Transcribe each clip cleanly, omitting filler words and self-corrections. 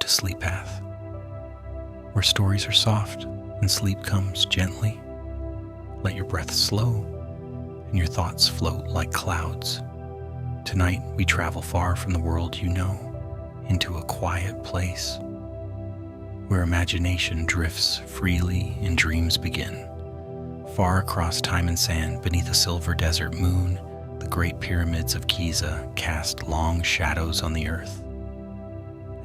to sleep path, where stories are soft and sleep comes gently. Let your breath slow and your thoughts float like clouds. Tonight we travel far from the world you know, into a quiet place where imagination drifts freely and dreams begin. Far across time and sand, beneath a silver desert moon, the Great Pyramids of Giza cast long shadows on the earth.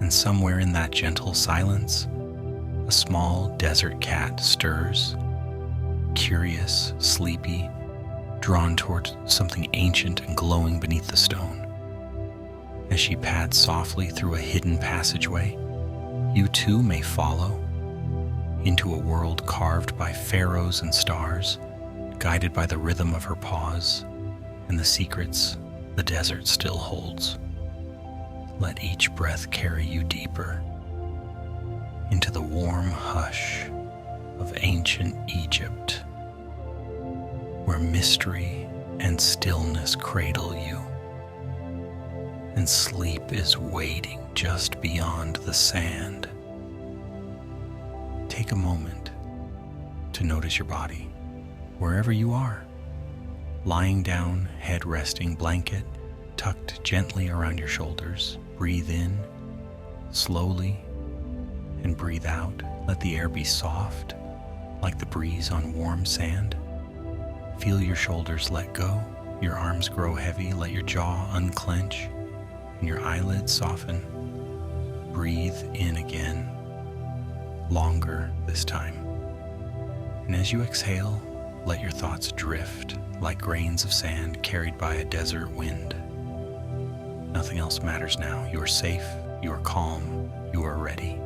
And somewhere in that gentle silence, a small desert cat stirs, curious, sleepy, drawn toward something ancient and glowing beneath the stone. As she pads softly through a hidden passageway, you too may follow into a world carved by pharaohs and stars, guided by the rhythm of her paws and the secrets the desert still holds. Let each breath carry you deeper into the warm hush of ancient Egypt, where mystery and stillness cradle you, and sleep is waiting just beyond the sand. Take a moment to notice your body, wherever you are, lying down, head resting, blanket tucked gently around your shoulders. Breathe in slowly and breathe out. Let the air be soft, like the breeze on warm sand. Feel your shoulders let go, your arms grow heavy. Let your jaw unclench and your eyelids soften. Breathe in again, longer this time. And as you exhale, let your thoughts drift like grains of sand carried by a desert wind. Nothing else matters now. You are safe, you are calm, you are ready.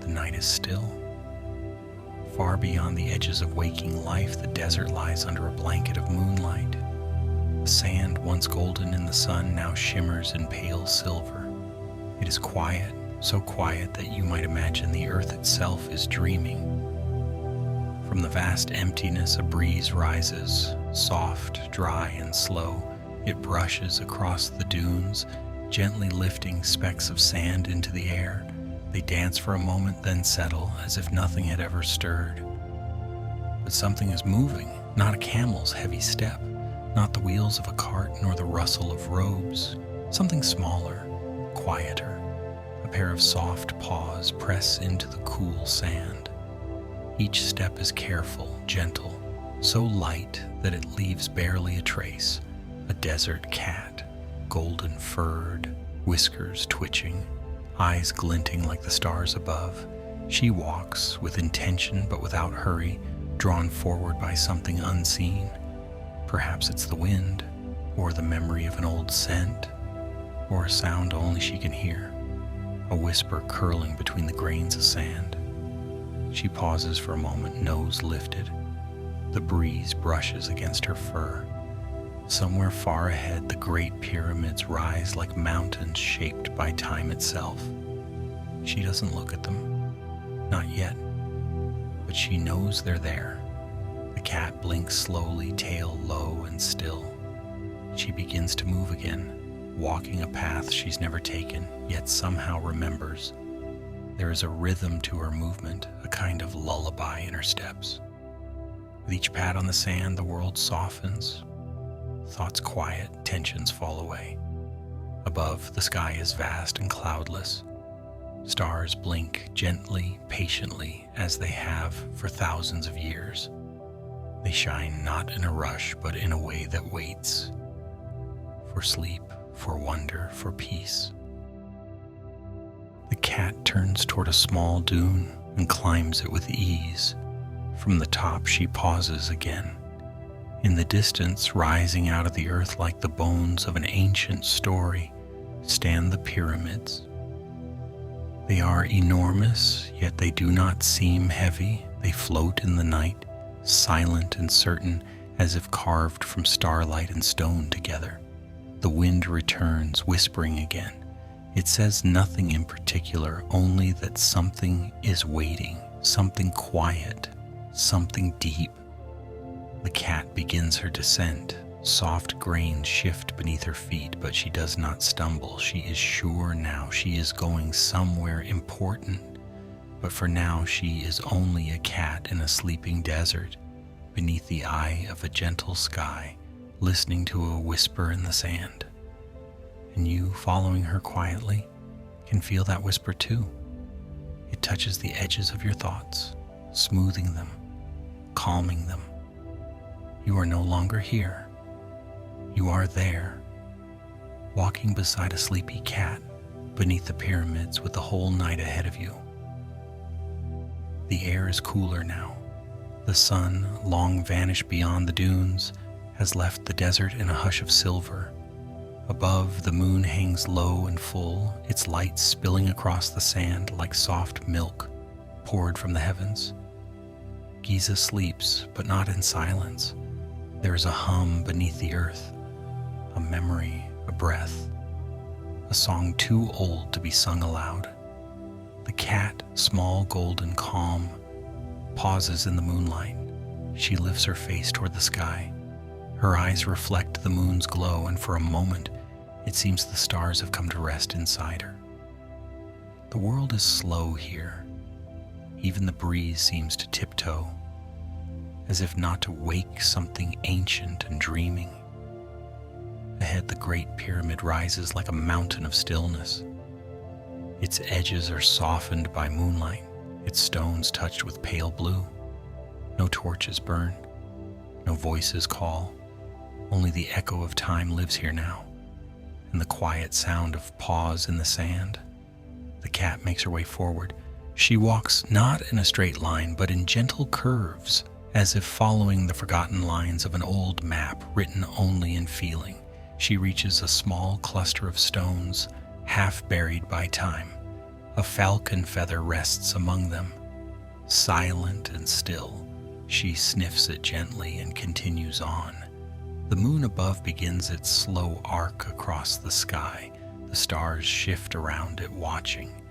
The night is still. Far beyond the edges of waking life, the desert lies under a blanket of moonlight. The sand, once golden in the sun, now shimmers in pale silver. It is quiet, so quiet that you might imagine the earth itself is dreaming. From the vast emptiness, a breeze rises, soft, dry, and slow. It brushes across the dunes, gently lifting specks of sand into the air. They dance for a moment, then settle, as if nothing had ever stirred. But something is moving, not a camel's heavy step, not the wheels of a cart, nor the rustle of robes. Something smaller, quieter. A pair of soft paws press into the cool sand. Each step is careful, gentle, so light that it leaves barely a trace. A desert cat, golden furred, whiskers twitching, eyes glinting like the stars above. She walks with intention but without hurry, drawn forward by something unseen. Perhaps it's the wind, or the memory of an old scent, or a sound only she can hear, a whisper curling between the grains of sand. She pauses for a moment, nose lifted. The breeze brushes against her fur. Somewhere far ahead, the Great Pyramids rise like mountains shaped by time itself. She doesn't look at them, not yet, but she knows they're there. The cat blinks slowly, tail low and still. She begins to move again, walking a path she's never taken, yet somehow remembers. There is a rhythm to her movement, a kind of lullaby in her steps. With each pat on the sand, the world softens. Thoughts quiet, tensions fall away. Above, the sky is vast and cloudless. Stars blink gently, patiently, as they have for thousands of years. They shine not in a rush, but in a way that waits. For sleep, for wonder, for peace. The cat turns toward a small dune and climbs it with ease. From the top, she pauses again. In the distance, rising out of the earth like the bones of an ancient story, stand the pyramids. They are enormous, yet they do not seem heavy. They float in the night, silent and certain, as if carved from starlight and stone together. The wind returns, whispering again. It says nothing in particular, only that something is waiting, something quiet, something deep. The cat begins her descent, Soft grains shift beneath her feet, but she does not stumble. She is sure now she is going somewhere important. But for now, she is only a cat in a sleeping desert, beneath the eye of a gentle sky, listening to a whisper in the sand. And you, following her quietly, can feel that whisper too. It touches the edges of your thoughts, smoothing them, calming them. You are no longer here. You are there, walking beside a sleepy cat beneath the pyramids with the whole night ahead of you. The air is cooler now. The sun, long vanished beyond the dunes, has left the desert in a hush of silver. Above, the moon hangs low and full, its light spilling across the sand like soft milk poured from the heavens. Giza sleeps, but not in silence. There is a hum beneath the earth, a memory, a breath, a song too old to be sung aloud. The cat, small, golden, calm, pauses in the moonlight. She lifts her face toward the sky. Her eyes reflect the moon's glow, and for a moment, it seems the stars have come to rest inside her. The world is slow here. Even the breeze seems to tiptoe, as if not to wake something ancient and dreaming. Ahead, the Great Pyramid rises like a mountain of stillness. Its edges are softened by moonlight, its stones touched with pale blue. No torches burn, no voices call. Only the echo of time lives here now, and the quiet sound of paws in the sand. The cat makes her way forward. She walks not in a straight line, but in gentle curves, as if following the forgotten lines of an old map written only in feeling. She reaches a small cluster of stones, half buried by time. A falcon feather rests among them. Silent and still, she sniffs it gently and continues on. The moon above begins its slow arc across the sky. The stars shift around it, watching.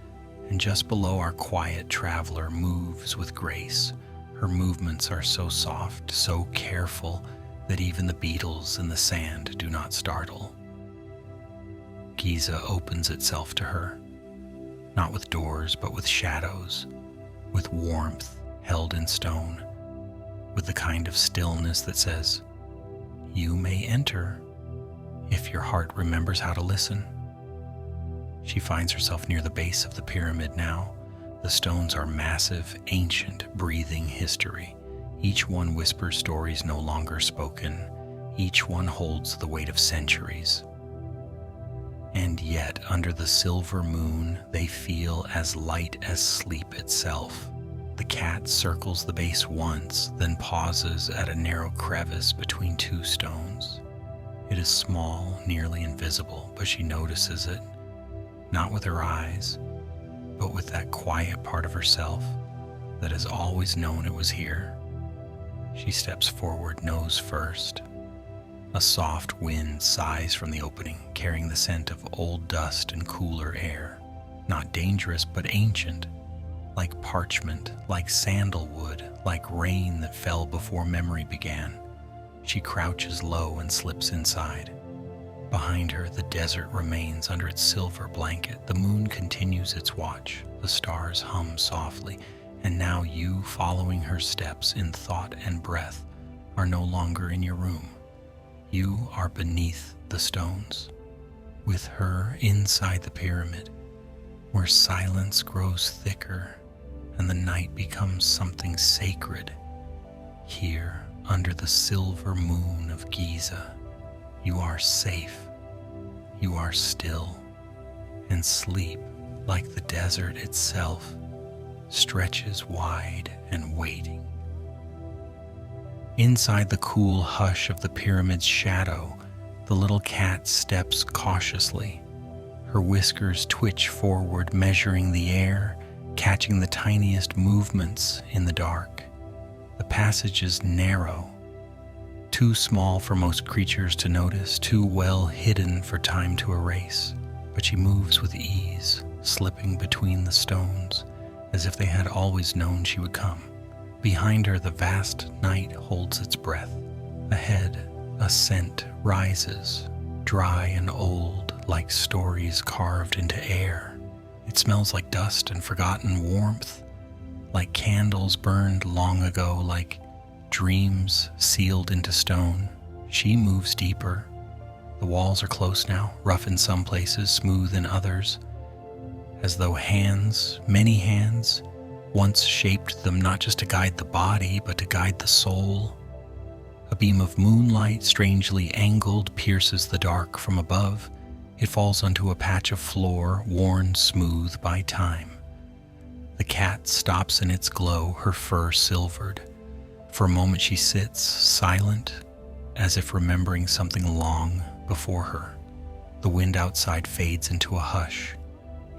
And just below, our quiet traveler moves with grace. Her movements are so soft, so careful, that even the beetles in the sand do not startle. Giza opens itself to her, not with doors, but with shadows, with warmth held in stone, with the kind of stillness that says, "You may enter, if your heart remembers how to listen." She finds herself near the base of the pyramid now. The stones are massive, ancient, breathing history. Each one whispers stories no longer spoken. Each one holds the weight of centuries. And yet, under the silver moon, they feel as light as sleep itself. The cat circles the base once, then pauses at a narrow crevice between two stones. It is small, nearly invisible, but she notices it, not with her eyes, but with that quiet part of herself that has always known it was here. She steps forward, nose first. A soft wind sighs from the opening, carrying the scent of old dust and cooler air. Not dangerous, but ancient, like parchment, like sandalwood, like rain that fell before memory began. She crouches low and slips inside. Behind her, the desert remains under its silver blanket. The moon continues its watch. The stars hum softly. And now you, following her steps in thought and breath, are no longer in your room. You are beneath the stones, with her inside the pyramid, where silence grows thicker and the night becomes something sacred. Here, under the silver moon of Giza, you are safe, you are still, and sleep, like the desert itself, stretches wide and waiting. Inside the cool hush of the pyramid's shadow, the little cat steps cautiously. Her whiskers twitch forward, measuring the air, catching the tiniest movements in the dark. The passage is narrow, too small for most creatures to notice, too well hidden for time to erase. But she moves with ease, slipping between the stones, as if they had always known she would come. Behind her, the vast night holds its breath. Ahead, A scent rises, dry and old, like stories carved into air. It smells like dust and forgotten warmth, like candles burned long ago, like dreams sealed into stone. She moves deeper. The walls are close now, rough in some places, smooth in others, as though hands, many hands, once shaped them not just to guide the body, but to guide the soul. A beam of moonlight, strangely angled, pierces the dark from above. It falls onto a patch of floor, worn smooth by time. The cat stops in its glow, her fur silvered. For a moment she sits, silent, as if remembering something long before her. The wind outside fades into a hush.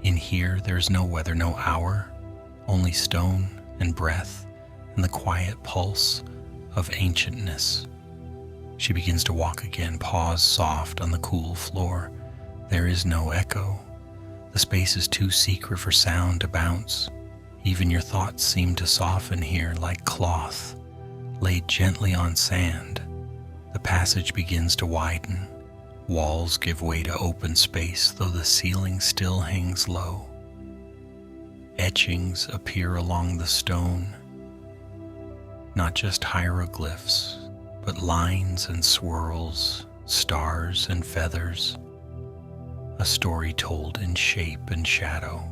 In here, there's no weather, no hour, only stone and breath and the quiet pulse of ancientness. She begins to walk again, paws soft on the cool floor. There is no echo. The space is too secret for sound to bounce. Even your thoughts seem to soften here like cloth laid gently on sand. The passage begins to widen. Walls give way to open space, though the ceiling still hangs low. Etchings appear along the stone, not just hieroglyphs, but lines and swirls, stars and feathers, a story told in shape and shadow.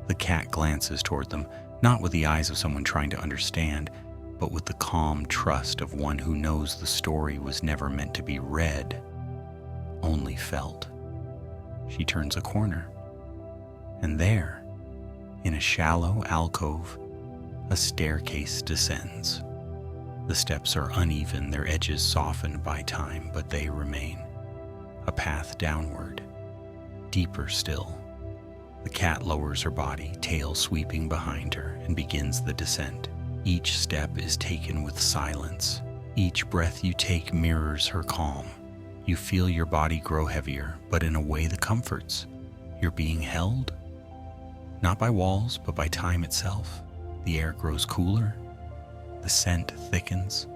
The cat glances toward them, not with the eyes of someone trying to understand, but with the calm trust of one who knows the story was never meant to be read, only felt. She turns a corner, and there, in a shallow alcove, a staircase descends. The steps are uneven, their edges softened by time, but they remain. A path downward, deeper still. The cat lowers her body, tail sweeping behind her, and begins the descent. Each step is taken with silence. Each breath you take mirrors her calm. You feel your body grow heavier, but in a way that comforts. You're being held, not by walls, but by time itself. The air grows cooler. The scent thickens.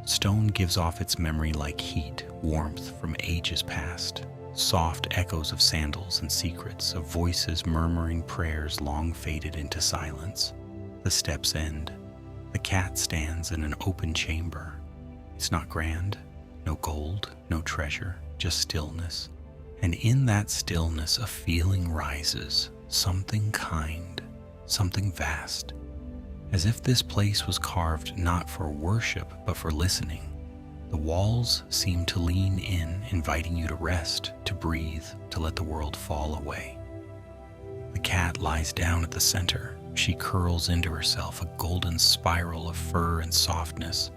Stone gives off its memory like heat, warmth from ages past. Soft echoes of sandals and secrets, of voices murmuring prayers long faded into silence. The steps end. The cat stands in an open chamber. It's not grand, no gold, no treasure, just stillness. And in that stillness, a feeling rises, something kind, something vast, as if this place was carved not for worship, but for listening. The walls seem to lean in, inviting you to rest, to breathe, to let the world fall away. The cat lies down at the center. She curls into herself, a golden spiral of fur and softness,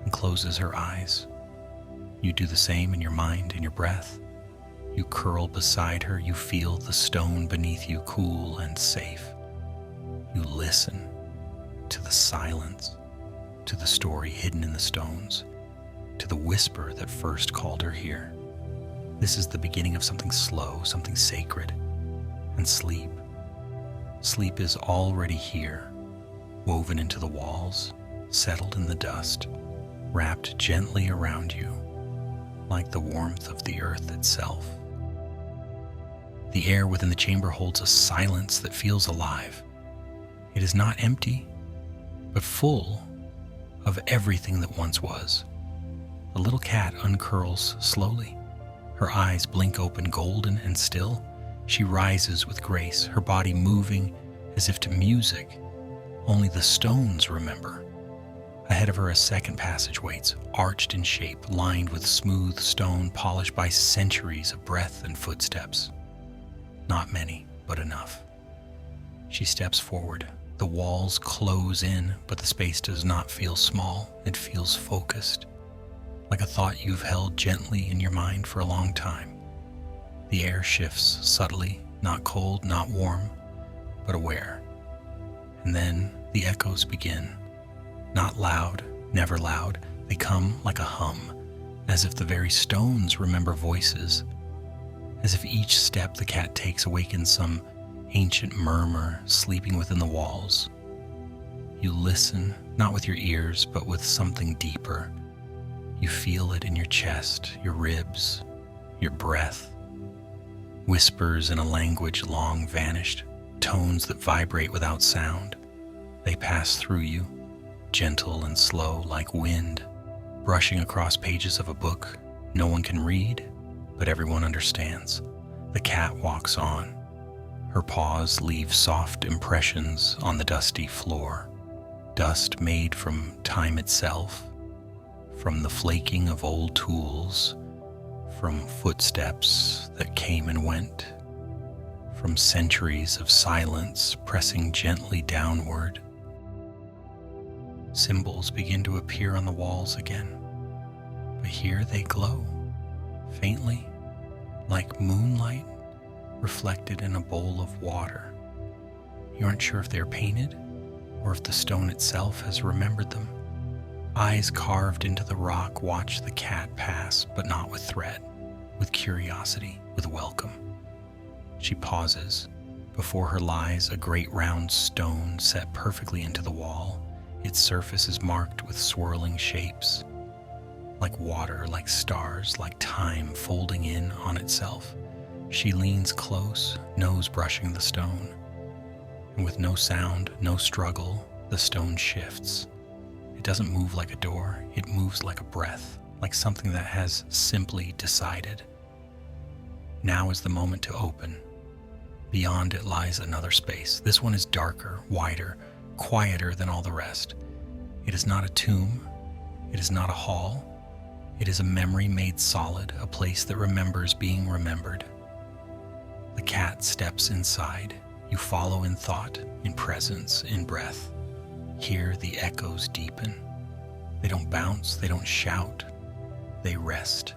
and closes her eyes. You do the same in your mind and your breath. You curl beside her. You feel the stone beneath you cool and safe. You listen to the silence, to the story hidden in the stones, to the whisper that first called her here. This is the beginning of something slow, something sacred. And sleep. Sleep is already here, woven into the walls, settled in the dust, wrapped gently around you, like the warmth of the earth itself. The air within the chamber holds a silence that feels alive. It is not empty, but full of everything that once was. The little cat uncurls slowly. Her eyes blink open, golden and still. She rises with grace, her body moving as if to music. Only the stones remember. Ahead of her, a second passage waits, arched in shape, lined with smooth stone, polished by centuries of breath and footsteps. Not many, but enough. She steps forward. The walls close in, but the space does not feel small. It feels focused, like a thought you've held gently in your mind for a long time. The air shifts subtly, not cold, not warm, but aware. And then the echoes begin. Not loud, never loud. They come like a hum, as if the very stones remember voices, as if each step the cat takes awakens some ancient murmur sleeping within the walls. You listen, not with your ears, but with something deeper, You feel it in your chest, your ribs, your breath. Whispers in a language long vanished, tones that vibrate without sound. They pass through you, gentle and slow like wind, brushing across pages of a book no one can read, but everyone understands. The cat walks on. Her paws leave soft impressions on the dusty floor, dust made from time itself, from the flaking of old tools, from footsteps that came and went, from centuries of silence pressing gently downward. Symbols begin to appear on the walls again, but here they glow, faintly, like moonlight reflected in a bowl of water. You aren't sure if they're painted or if the stone itself has remembered them. Eyes carved into the rock watch the cat pass, but not with threat, with curiosity, with welcome. She pauses. Before her lies a great round stone set perfectly into the wall. Its surface is marked with swirling shapes, like water, like stars, like time folding in on itself. She leans close, nose brushing the stone, and with no sound, no struggle, the stone shifts. It doesn't move like a door, it moves like a breath, like something that has simply decided. Now is the moment to open. Beyond it lies another space. This one is darker, wider, quieter than all the rest. It is not a tomb, it is not a hall. It is a memory made solid, a place that remembers being remembered. The cat steps inside. You follow in thought, in presence, in breath. Here the echoes deepen. They don't bounce, they don't shout. They rest.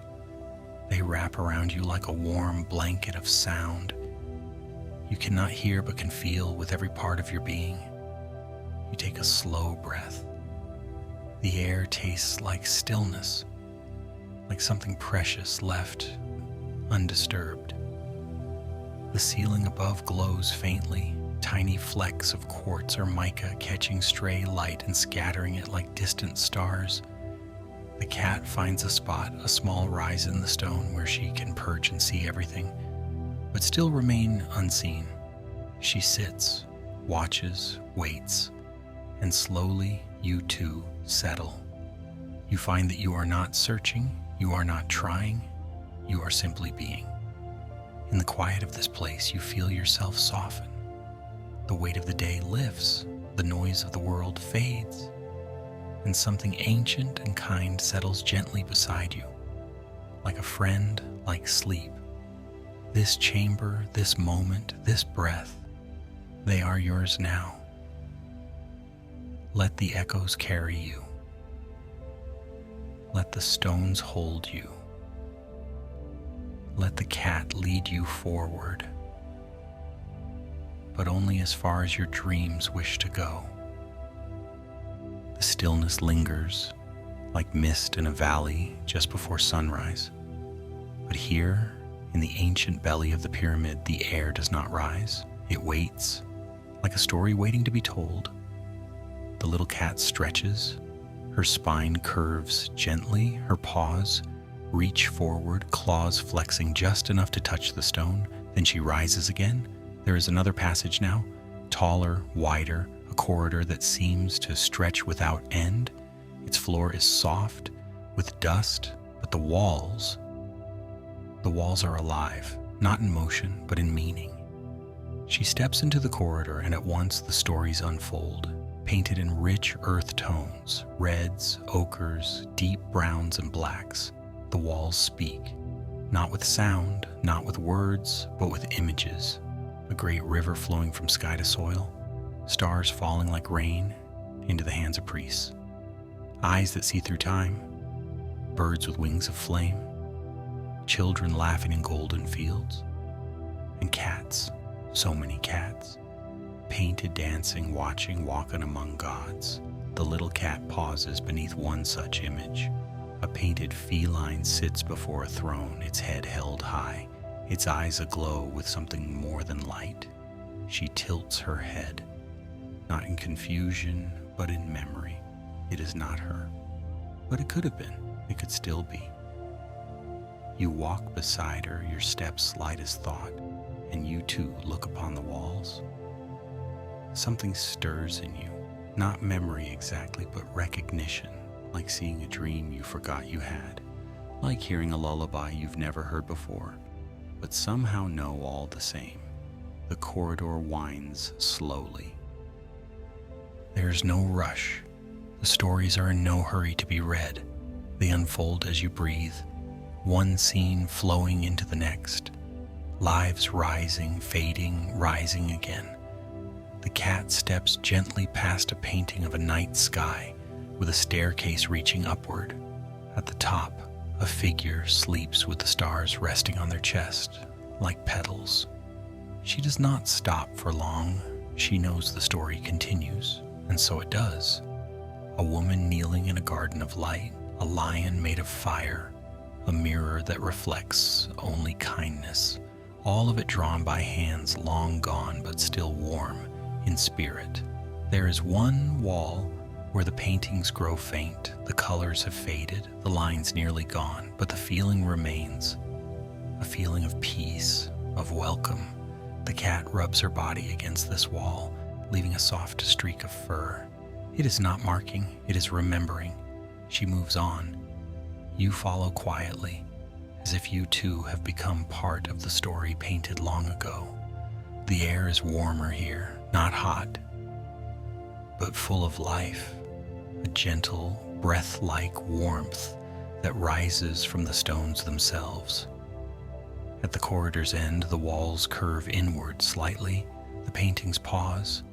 They wrap around you like a warm blanket of sound. You cannot hear but can feel with every part of your being. You take a slow breath. The air tastes like stillness, like something precious left undisturbed. The ceiling above glows faintly, tiny flecks of quartz or mica catching stray light and scattering it like distant stars. The cat finds a spot, a small rise in the stone where she can perch and see everything, but still remain unseen. She sits, watches, waits, and slowly you too settle. You find that you are not searching, you are not trying, you are simply being. In the quiet of this place, you feel yourself soften. The weight of the day lifts, the noise of the world fades, and something ancient and kind settles gently beside you, like a friend, like sleep. This chamber, this moment, this breath, they are yours now. Let the echoes carry you. Let the stones hold you. Let the cat lead you forward, but only as far as your dreams wish to go. The stillness lingers, like mist in a valley just before sunrise. But here, in the ancient belly of the pyramid, the air does not rise. It waits, like a story waiting to be told. The little cat stretches, her spine curves gently, her paws reach forward, claws flexing just enough to touch the stone. Then she rises again. There is another passage now, taller, wider, a corridor that seems to stretch without end. Its floor is soft with dust, but the walls are alive, not in motion, but in meaning. She steps into the corridor, and at once the stories unfold, painted in rich earth tones, reds, ochres, deep browns, and blacks. The walls speak, not with sound, not with words, but with images. A great river flowing from sky to soil, stars falling like rain into the hands of priests, eyes that see through time, birds with wings of flame, children laughing in golden fields, and cats, so many cats, painted, dancing, watching, walking among gods. The little cat pauses beneath one such image. A painted feline sits before a throne, its head held high, its eyes aglow with something more than light. She tilts her head, not in confusion, but in memory. It is not her, but it could have been. It could still be. You walk beside her, your steps light as thought, and you too look upon the walls. Something stirs in you, not memory exactly, but recognition, like seeing a dream you forgot you had, like hearing a lullaby you've never heard before, but somehow know all the same. The corridor winds slowly. There's no rush. The stories are in no hurry to be read. They unfold as you breathe, one scene flowing into the next, lives rising, fading, rising again. The cat steps gently past a painting of a night sky with a staircase reaching upward. At the top, a figure sleeps with the stars resting on their chest, like petals. She does not stop for long. She knows the story continues, and so it does. A woman kneeling in a garden of light, a lion made of fire, a mirror that reflects only kindness, all of it drawn by hands long gone but still warm in spirit. There is one wall where the paintings grow faint, the colors have faded, the lines nearly gone, but the feeling remains, a feeling of peace, of welcome. The cat rubs her body against this wall, leaving a soft streak of fur. It is not marking, it is remembering. She moves on. You follow quietly, as if you too have become part of the story painted long ago. The air is warmer here, not hot, but full of life, a gentle, breath-like warmth that rises from the stones themselves. At the corridor's end, the walls curve inward slightly. The paintings pause,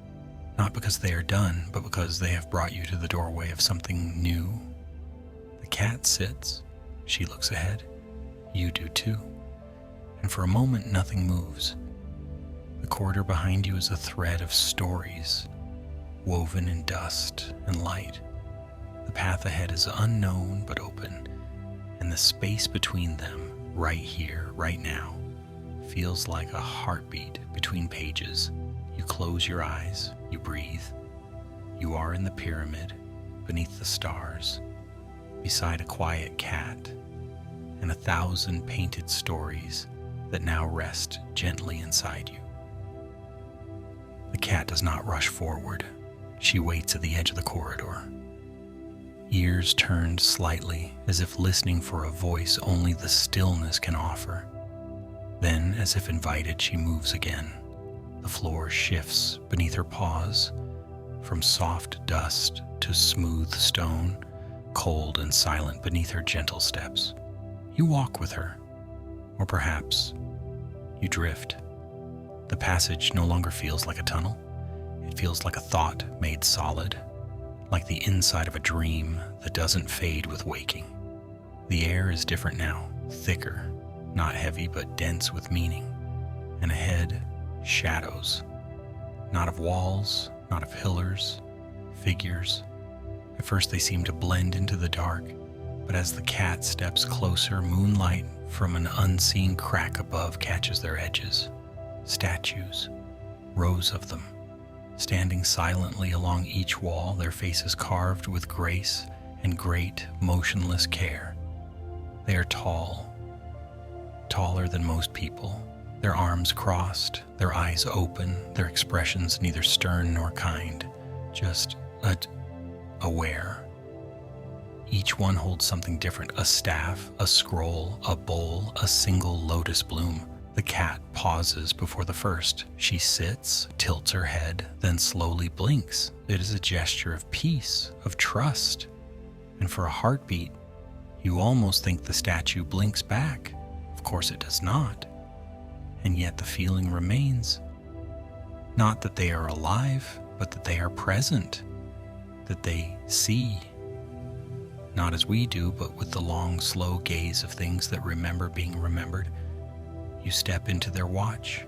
not because they are done, but because they have brought you to the doorway of something new. The cat sits. She looks ahead. You do too. And for a moment, nothing moves. The corridor behind you is a thread of stories, woven in dust and light. The path ahead is unknown but open, and the space between them, right here, right now, feels like a heartbeat between pages. You close your eyes, you breathe. You are in the pyramid, beneath the stars, beside a quiet cat, and 1,000 painted stories that now rest gently inside you. The cat does not rush forward. She waits at the edge of the corridor, ears turned slightly as if listening for a voice only the stillness can offer. Then, as if invited, she moves again. The floor shifts beneath her paws, from soft dust to smooth stone, cold and silent beneath her gentle steps. You walk with her, or perhaps you drift. The passage no longer feels like a tunnel. It feels like a thought made solid, like the inside of a dream that doesn't fade with waking. The air is different now, thicker, not heavy but dense with meaning. And ahead, shadows, not of walls, not of pillars, figures. At first they seem to blend into the dark, but as the cat steps closer, moonlight from an unseen crack above catches their edges. Statues, rows of them, standing silently along each wall, their faces carved with grace and great, motionless care. They are tall, taller than most people, their arms crossed, their eyes open, their expressions neither stern nor kind, just aware. Each one holds something different, a staff, a scroll, a bowl, a single lotus bloom. The cat pauses before the first. She sits, tilts her head, then slowly blinks. It is a gesture of peace, of trust. And for a heartbeat, you almost think the statue blinks back. Of course it does not. And yet the feeling remains. Not that they are alive, but that they are present, that they see. Not as we do, but with the long, slow gaze of things that remember being remembered. You step into their watch.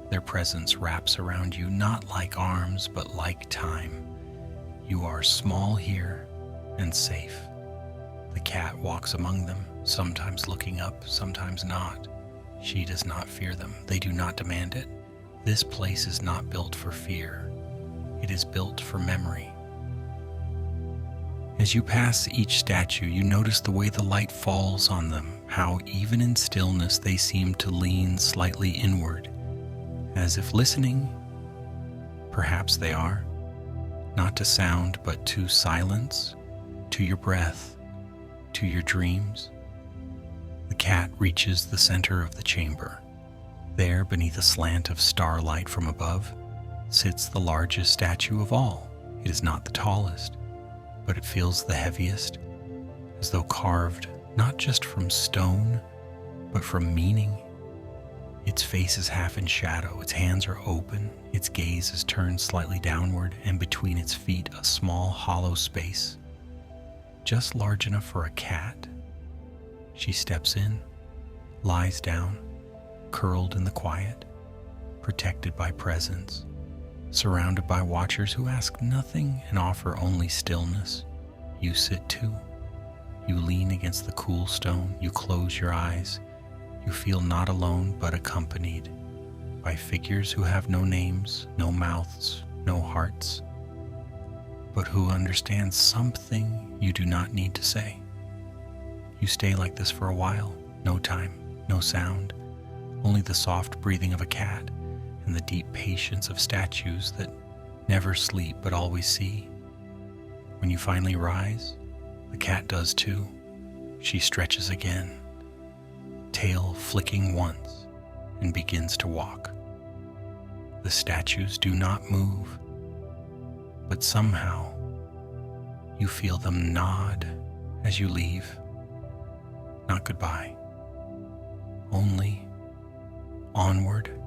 Their presence wraps around you, not like arms, but like time. You are small here and safe. The cat walks among them, sometimes looking up, sometimes not. She does not fear them. They do not demand it. This place is not built for fear. It is built for memory. As you pass each statue, you notice the way the light falls on them, how even in stillness they seem to lean slightly inward, as if listening. Perhaps they are, not to sound, but to silence, to your breath, to your dreams. The cat reaches the center of the chamber. There, beneath a slant of starlight from above, sits the largest statue of all. It is not the tallest, but it feels the heaviest, as though carved not just from stone, but from meaning. Its face is half in shadow, its hands are open, its gaze is turned slightly downward, and between its feet a small hollow space, just large enough for a cat. She steps in, lies down, curled in the quiet, protected by presence, surrounded by watchers who ask nothing and offer only stillness. You sit too. You lean against the cool stone. You close your eyes. You feel not alone, but accompanied by figures who have no names, no mouths, no hearts, but who understand something you do not need to say. You stay like this for a while. No time, no sound, only the soft breathing of a cat and the deep patience of statues that never sleep but always see. When you finally rise, the cat does too. She stretches again, tail flicking once, and begins to walk. The statues do not move, but somehow you feel them nod as you leave. Not goodbye, only onward.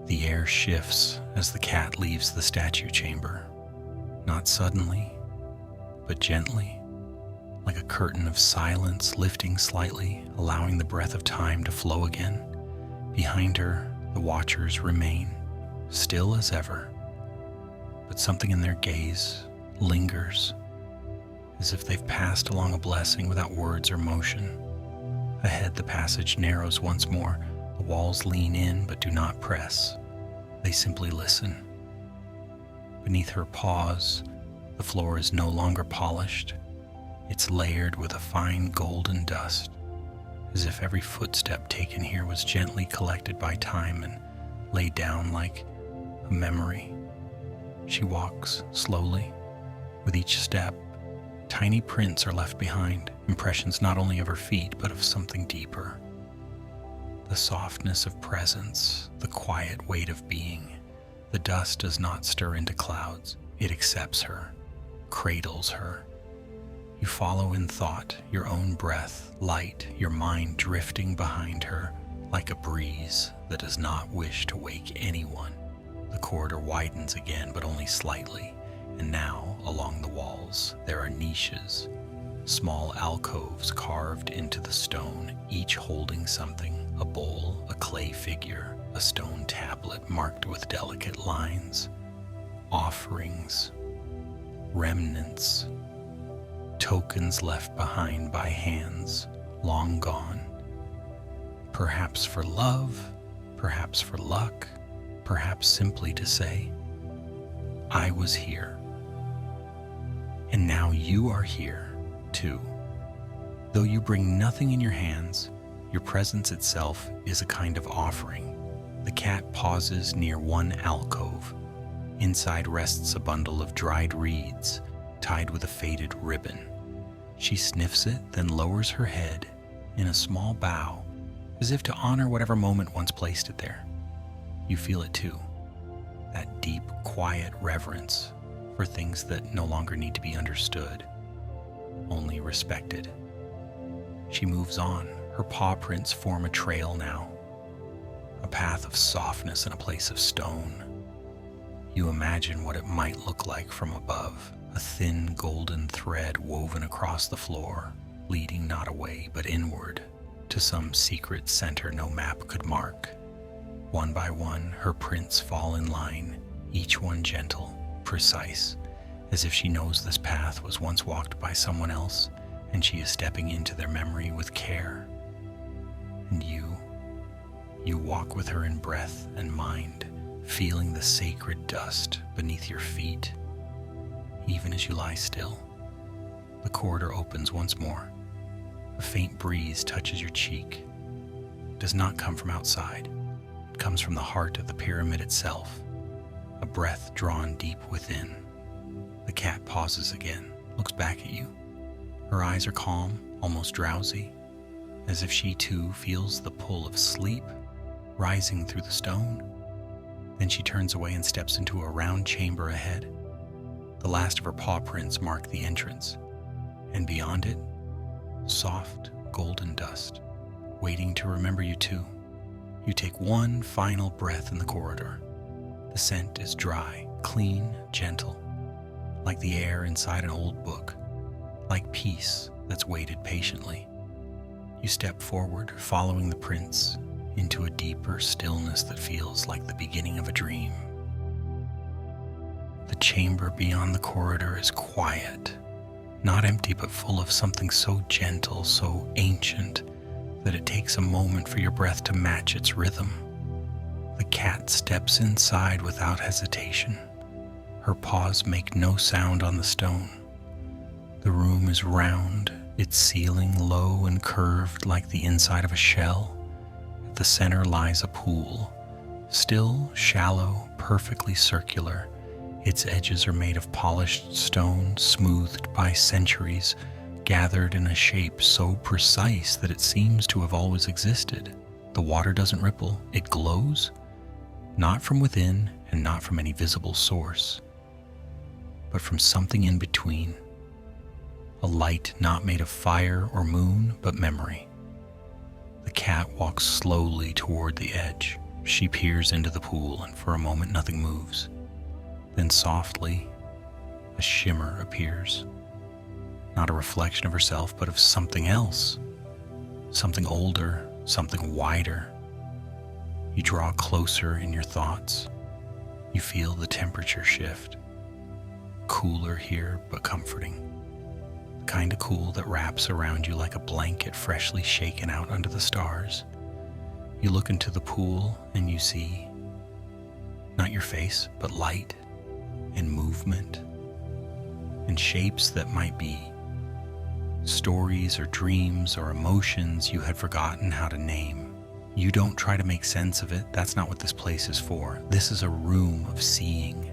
The air shifts as the cat leaves the statue chamber, not suddenly, but gently, like a curtain of silence lifting slightly, allowing the breath of time to flow again. Behind her, the watchers remain, still as ever, but something in their gaze lingers, as if they've passed along a blessing without words or motion. Ahead, the passage narrows once more. The walls lean in but do not press. They simply listen. Beneath her paws, the floor is no longer polished. It's layered with a fine golden dust, as if every footstep taken here was gently collected by time and laid down like a memory. She walks slowly. With each step, tiny prints are left behind, impressions not only of her feet, but of something deeper. The softness of presence, the quiet weight of being. The dust does not stir into clouds. It accepts her, cradles her. You follow in thought, your own breath, light, your mind drifting behind her like a breeze that does not wish to wake anyone. The corridor widens again, but only slightly, and now, along the walls, there are niches, small alcoves carved into the stone, each holding something: a bowl, a clay figure, a stone tablet marked with delicate lines, offerings, remnants, tokens left behind by hands long gone. Perhaps for love, perhaps for luck, perhaps simply to say, I was here. And now you are here, too. Though you bring nothing in your hands, your presence itself is a kind of offering. The cat pauses near one alcove. Inside rests a bundle of dried reeds, tied with a faded ribbon. She sniffs it, then lowers her head in a small bow, as if to honor whatever moment once placed it there. You feel it too, that deep, quiet reverence for things that no longer need to be understood, only respected. She moves on. Her paw prints form a trail now, a path of softness in a place of stone. You imagine what it might look like from above, a thin golden thread woven across the floor, leading not away but inward to some secret center no map could mark. One by one, her prints fall in line, each one gentle, precise, as if she knows this path was once walked by someone else, and she is stepping into their memory with care. And you walk with her in breath and mind, feeling the sacred dust beneath your feet. even as you lie still. The corridor opens once more. A faint breeze touches your cheek. It does not come from outside. It comes from the heart of the pyramid itself, a breath drawn deep within. The cat pauses again, looks back at you. Her eyes are calm, almost drowsy, as if she too feels the pull of sleep rising through the stone. Then she turns away and steps into a round chamber ahead. The last of her paw prints mark the entrance, and beyond it, soft golden dust, waiting to remember you too. You take one final breath in the corridor. The scent is dry, clean, gentle, like the air inside an old book, like peace that's waited patiently. You step forward, following the prints, into a deeper stillness that feels like the beginning of a dream. The chamber beyond the corridor is quiet, not empty but full of something so gentle, so ancient, that it takes a moment for your breath to match its rhythm. The cat steps inside without hesitation. Her paws make no sound on the stone. The room is round, its ceiling low and curved like the inside of a shell. At the center lies a pool, still shallow, perfectly circular. Its edges are made of polished stone, smoothed by centuries, gathered in a shape so precise that it seems to have always existed. The water doesn't ripple, it glows, not from within and not from any visible source, but from something in between. A light not made of fire or moon, but memory. The cat walks slowly toward the edge. She peers into the pool, and for a moment nothing moves. Then softly, a shimmer appears. Not a reflection of herself, but of something else. Something older, something wider. You draw closer in your thoughts. You feel the temperature shift. Cooler here, but comforting. The kind of cool that wraps around you like a blanket freshly shaken out under the stars. You look into the pool and you see not your face, but light and movement and shapes that might be stories or dreams or emotions you had forgotten how to name. You don't try to make sense of it. That's not what this place is for. This is a room of seeing,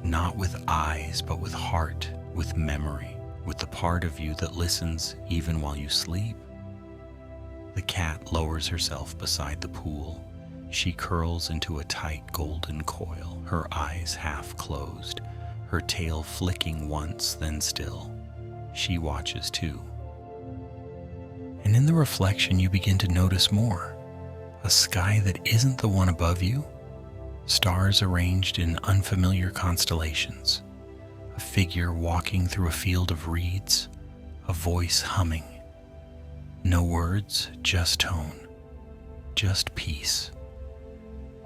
not with eyes, but with heart, with memory, with the part of you that listens even while you sleep. The cat lowers herself beside the pool. She curls into a tight golden coil, her eyes half closed, her tail flicking once, then still. She watches too. And in the reflection, you begin to notice more. A sky that isn't the one above you, stars arranged in unfamiliar constellations, a figure walking through a field of reeds, a voice humming. No words, just tone, just peace.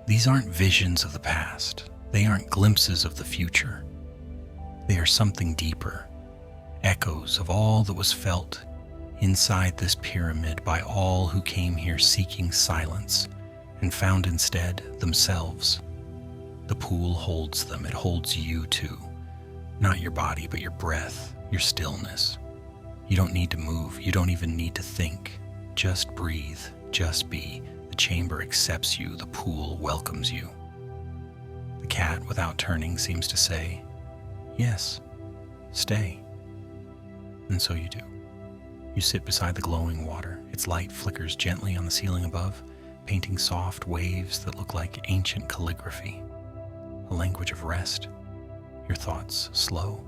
These aren't visions of the past. They aren't glimpses of the future. They are something deeper, echoes of all that was felt inside this pyramid by all who came here seeking silence and found instead themselves. The pool holds them. It holds you too. Not your body, but your breath, your stillness. You don't need to move. You don't even need to think. Just breathe. Just be. The chamber accepts you. The pool welcomes you. The cat, without turning, seems to say, "Yes, stay." And so you do. You sit beside the glowing water. Its light flickers gently on the ceiling above, painting soft waves that look like ancient calligraphy, a language of rest. Your thoughts slow.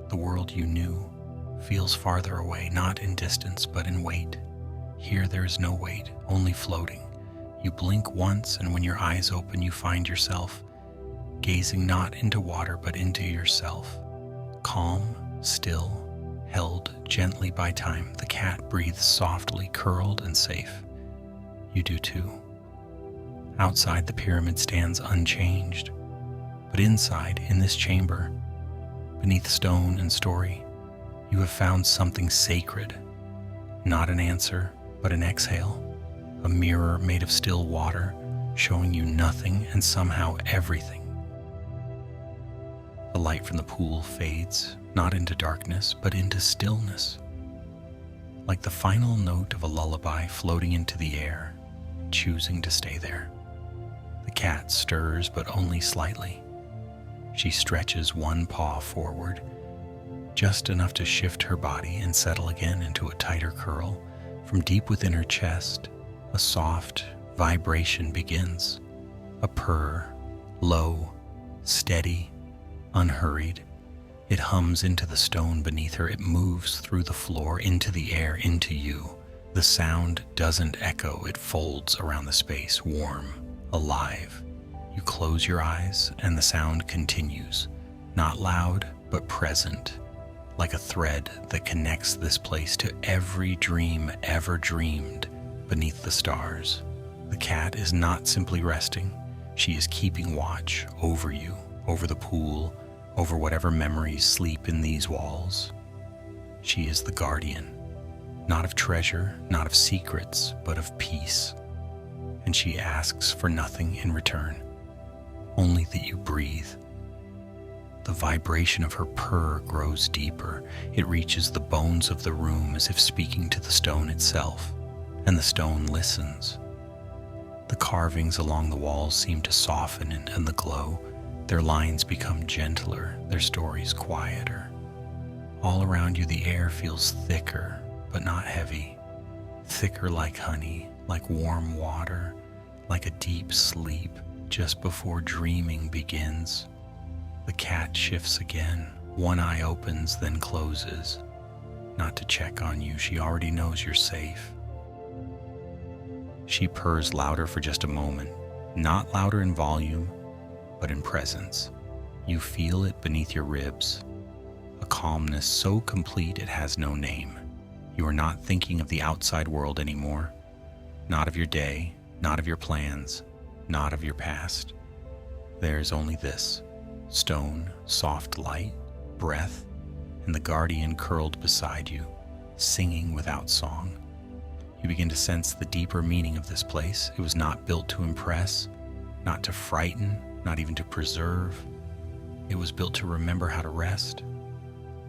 The world you knew feels farther away, not in distance, but in weight. Here there is no weight, only floating. You blink once, and when your eyes open, you find yourself gazing not into water, but into yourself. Calm, still, held gently by time. The cat breathes softly, curled and safe. You do too. Outside, the pyramid stands unchanged, but inside, in this chamber, beneath stone and story, you have found something sacred. Not an answer, but an exhale, a mirror made of still water, showing you nothing and somehow everything. The light from the pool fades, not into darkness, but into stillness. Like the final note of a lullaby floating into the air, choosing to stay there. The cat stirs, but only slightly. She stretches one paw forward, just enough to shift her body and settle again into a tighter curl. From deep within her chest, a soft vibration begins. A purr, low, steady, unhurried. It hums into the stone beneath her. It moves through the floor, into the air, into you. The sound doesn't echo. It folds around the space, warm, alive. You close your eyes and the sound continues. Not loud, but present. Like a thread that connects this place to every dream ever dreamed beneath the stars. The cat is not simply resting. She is keeping watch over you, over the pool, over whatever memories sleep in these walls. She is the guardian, not of treasure, not of secrets, but of peace. And she asks for nothing in return, only that you breathe. The vibration of her purr grows deeper. It reaches the bones of the room as if speaking to the stone itself, and the stone listens. The carvings along the walls seem to soften in the glow. Their lines become gentler, their stories quieter. All around you the air feels thicker, but not heavy. Thicker like honey, like warm water, like a deep sleep just before dreaming begins. The cat shifts again. One eye opens, then closes. Not to check on you, she already knows you're safe. She purrs louder for just a moment, not louder in volume, but in presence. You feel it beneath your ribs, a calmness so complete it has no name. You are not thinking of the outside world anymore, not of your day, not of your plans, not of your past. There is only this: stone, soft light, breath, and the guardian curled beside you, singing without song. You begin to sense the deeper meaning of this place. It was not built to impress, not to frighten, not even to preserve. It was built to remember how to rest,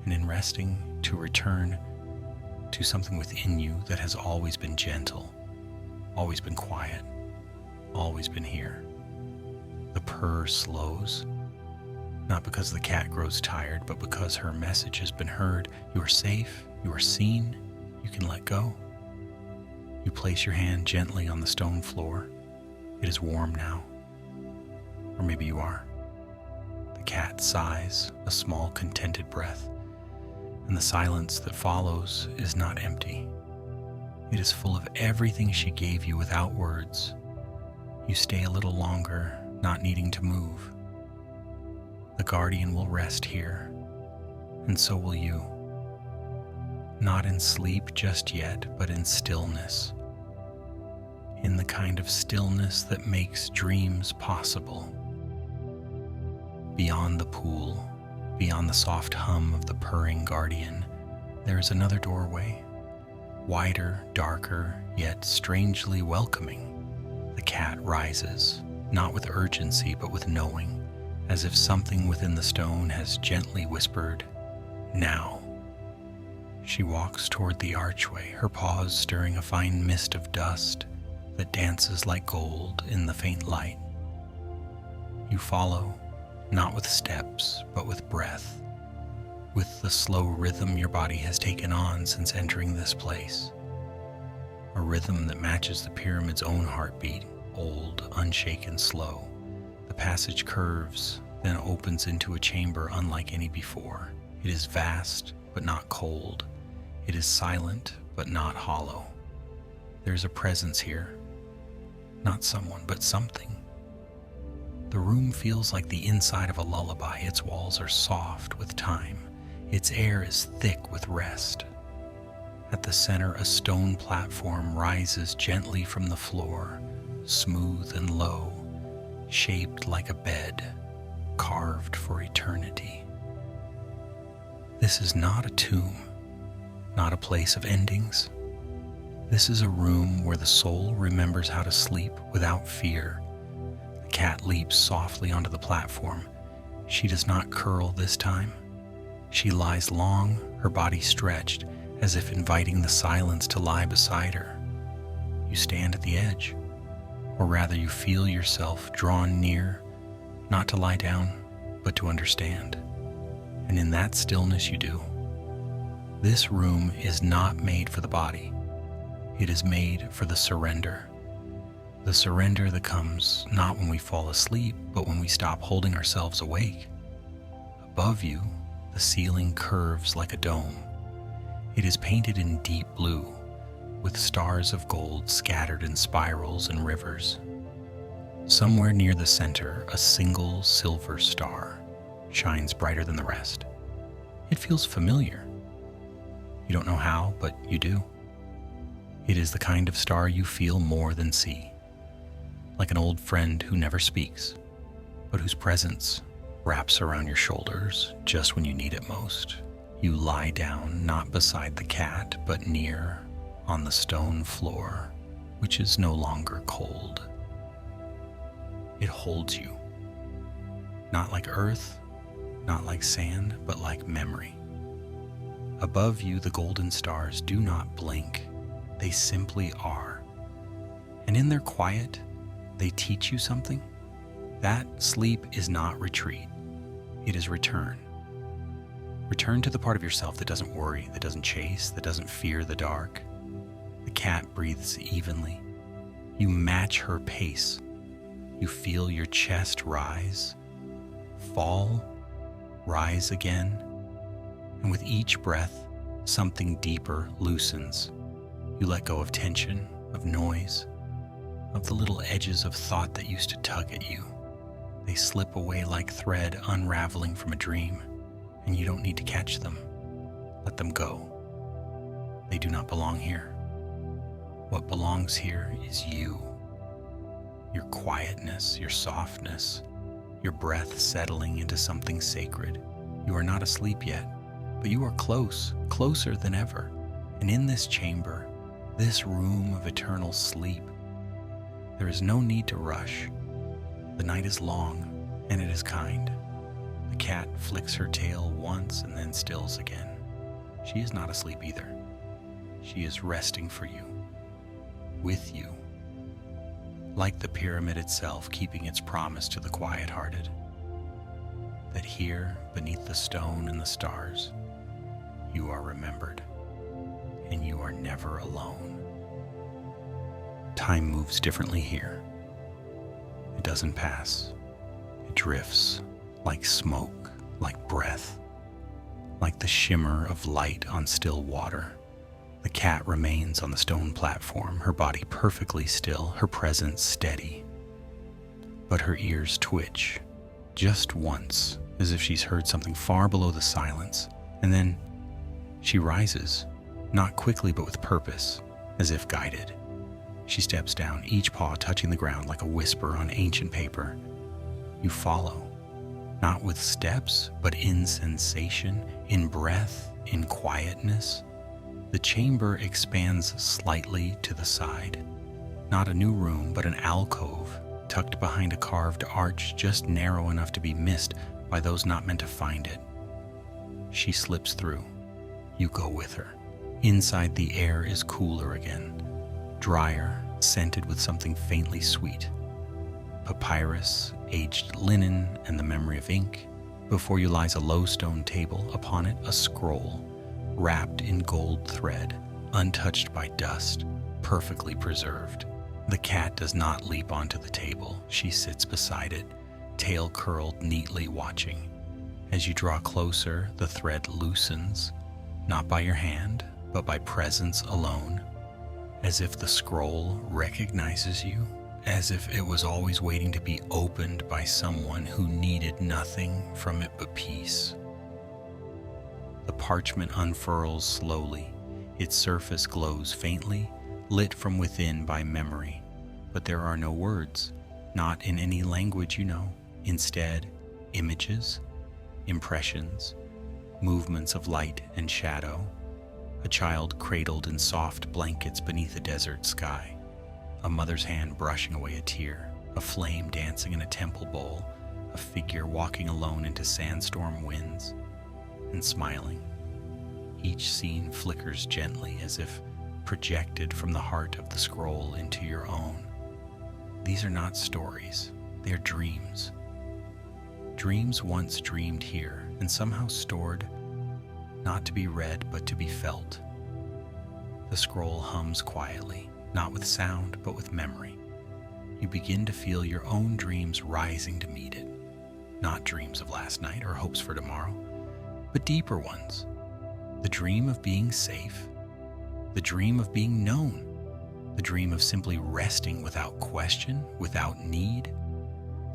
and in resting, to return to something within you that has always been gentle, always been quiet, always been here. The purr slows, not because the cat grows tired, but because her message has been heard. You are safe, you are seen, you can let go. You place your hand gently on the stone floor. It is warm now. Or maybe you are. The cat sighs, a small contented breath, and the silence that follows is not empty. It is full of everything she gave you without words. You stay a little longer, not needing to move. The guardian will rest here, and so will you. Not in sleep just yet, but in stillness. In the kind of stillness that makes dreams possible. Beyond the pool, beyond the soft hum of the purring guardian, there is another doorway. Wider, darker, yet strangely welcoming. The cat rises, not with urgency, but with knowing, as if something within the stone has gently whispered, "Now." She walks toward the archway, her paws stirring a fine mist of dust that dances like gold in the faint light. You follow, not with steps, but with breath, with the slow rhythm your body has taken on since entering this place. A rhythm that matches the pyramid's own heartbeat, old, unshaken, slow. The passage curves, then opens into a chamber unlike any before. It is vast, but not cold. It is silent, but not hollow. There is a presence here. Not someone, but something. The room feels like the inside of a lullaby. Its walls are soft with time. Its air is thick with rest. At the center, a stone platform rises gently from the floor, smooth and low, shaped like a bed, carved for eternity. This is not a tomb, not a place of endings. This is a room where the soul remembers how to sleep without fear. The cat leaps softly onto the platform. She does not curl this time. She lies long, her body stretched, as if inviting the silence to lie beside her. You stand at the edge, or rather you feel yourself drawn near, not to lie down, but to understand. And in that stillness you do. This room is not made for the body. It is made for the surrender. The surrender that comes not when we fall asleep, but when we stop holding ourselves awake. Above you, the ceiling curves like a dome. It is painted in deep blue, with stars of gold scattered in spirals and rivers. Somewhere near the center, a single silver star shines brighter than the rest. It feels familiar. You don't know how, but you do. It is the kind of star you feel more than see. Like an old friend who never speaks, but whose presence wraps around your shoulders just when you need it most. You lie down, not beside the cat, but near, on the stone floor, which is no longer cold. It holds you. Not like earth, not like sand, but like memory. Above you, the golden stars do not blink. They simply are. And in their quiet, they teach you something. That sleep is not retreat. It is return. Return to the part of yourself that doesn't worry, that doesn't chase, that doesn't fear the dark. The cat breathes evenly. You match her pace. You feel your chest rise, fall, rise again. And with each breath, something deeper loosens. You let go of tension, of noise, of the little edges of thought that used to tug at you. They slip away like thread unraveling from a dream, and you don't need to catch them. Let them go. They do not belong here. What belongs here is you. Your quietness, your softness, your breath settling into something sacred. You are not asleep yet, but you are close, closer than ever. And in this chamber, this room of eternal sleep, there is no need to rush. The night is long, and it is kind. The cat flicks her tail once and then stills again. She is not asleep either. She is resting for you, with you, like the pyramid itself, keeping its promise to the quiet-hearted, that here, beneath the stone and the stars, you are remembered, and you are never alone. Time moves differently here. It doesn't pass. It drifts like smoke, like breath, like the shimmer of light on still water. The cat remains on the stone platform, her body perfectly still, her presence steady. But her ears twitch, just once, as if she's heard something far below the silence. And then she rises, not quickly but with purpose, as if guided. She steps down, each paw touching the ground like a whisper on ancient paper. You follow, not with steps, but in sensation, in breath, in quietness. The chamber expands slightly to the side. Not a new room, but an alcove, tucked behind a carved arch just narrow enough to be missed by those not meant to find it. She slips through. You go with her. Inside, the air is cooler again, drier, scented with something faintly sweet. Papyrus, aged linen, and the memory of ink. Before you lies a low stone table, upon it a scroll, wrapped in gold thread, untouched by dust, perfectly preserved. The cat does not leap onto the table. She sits beside it, tail curled neatly watching. As you draw closer, the thread loosens, not by your hand, but by presence alone, as if the scroll recognizes you, as if it was always waiting to be opened by someone who needed nothing from it but peace. The parchment unfurls slowly. Its surface glows faintly, lit from within by memory. But there are no words, not in any language you know. Instead, images, impressions, movements of light and shadow. A child cradled in soft blankets beneath a desert sky. A mother's hand brushing away a tear. A flame dancing in a temple bowl. a figure walking alone into sandstorm winds and smiling. Each scene flickers gently as if projected from the heart of the scroll into your own. These are not stories, they are dreams. Dreams once dreamed here and somehow stored, not to be read but to be felt. The scroll hums quietly, not with sound but with memory. You begin to feel your own dreams rising to meet it. Not dreams of last night or hopes for tomorrow, but deeper ones. The dream of being safe, the dream of being known, the dream of simply resting without question, without need.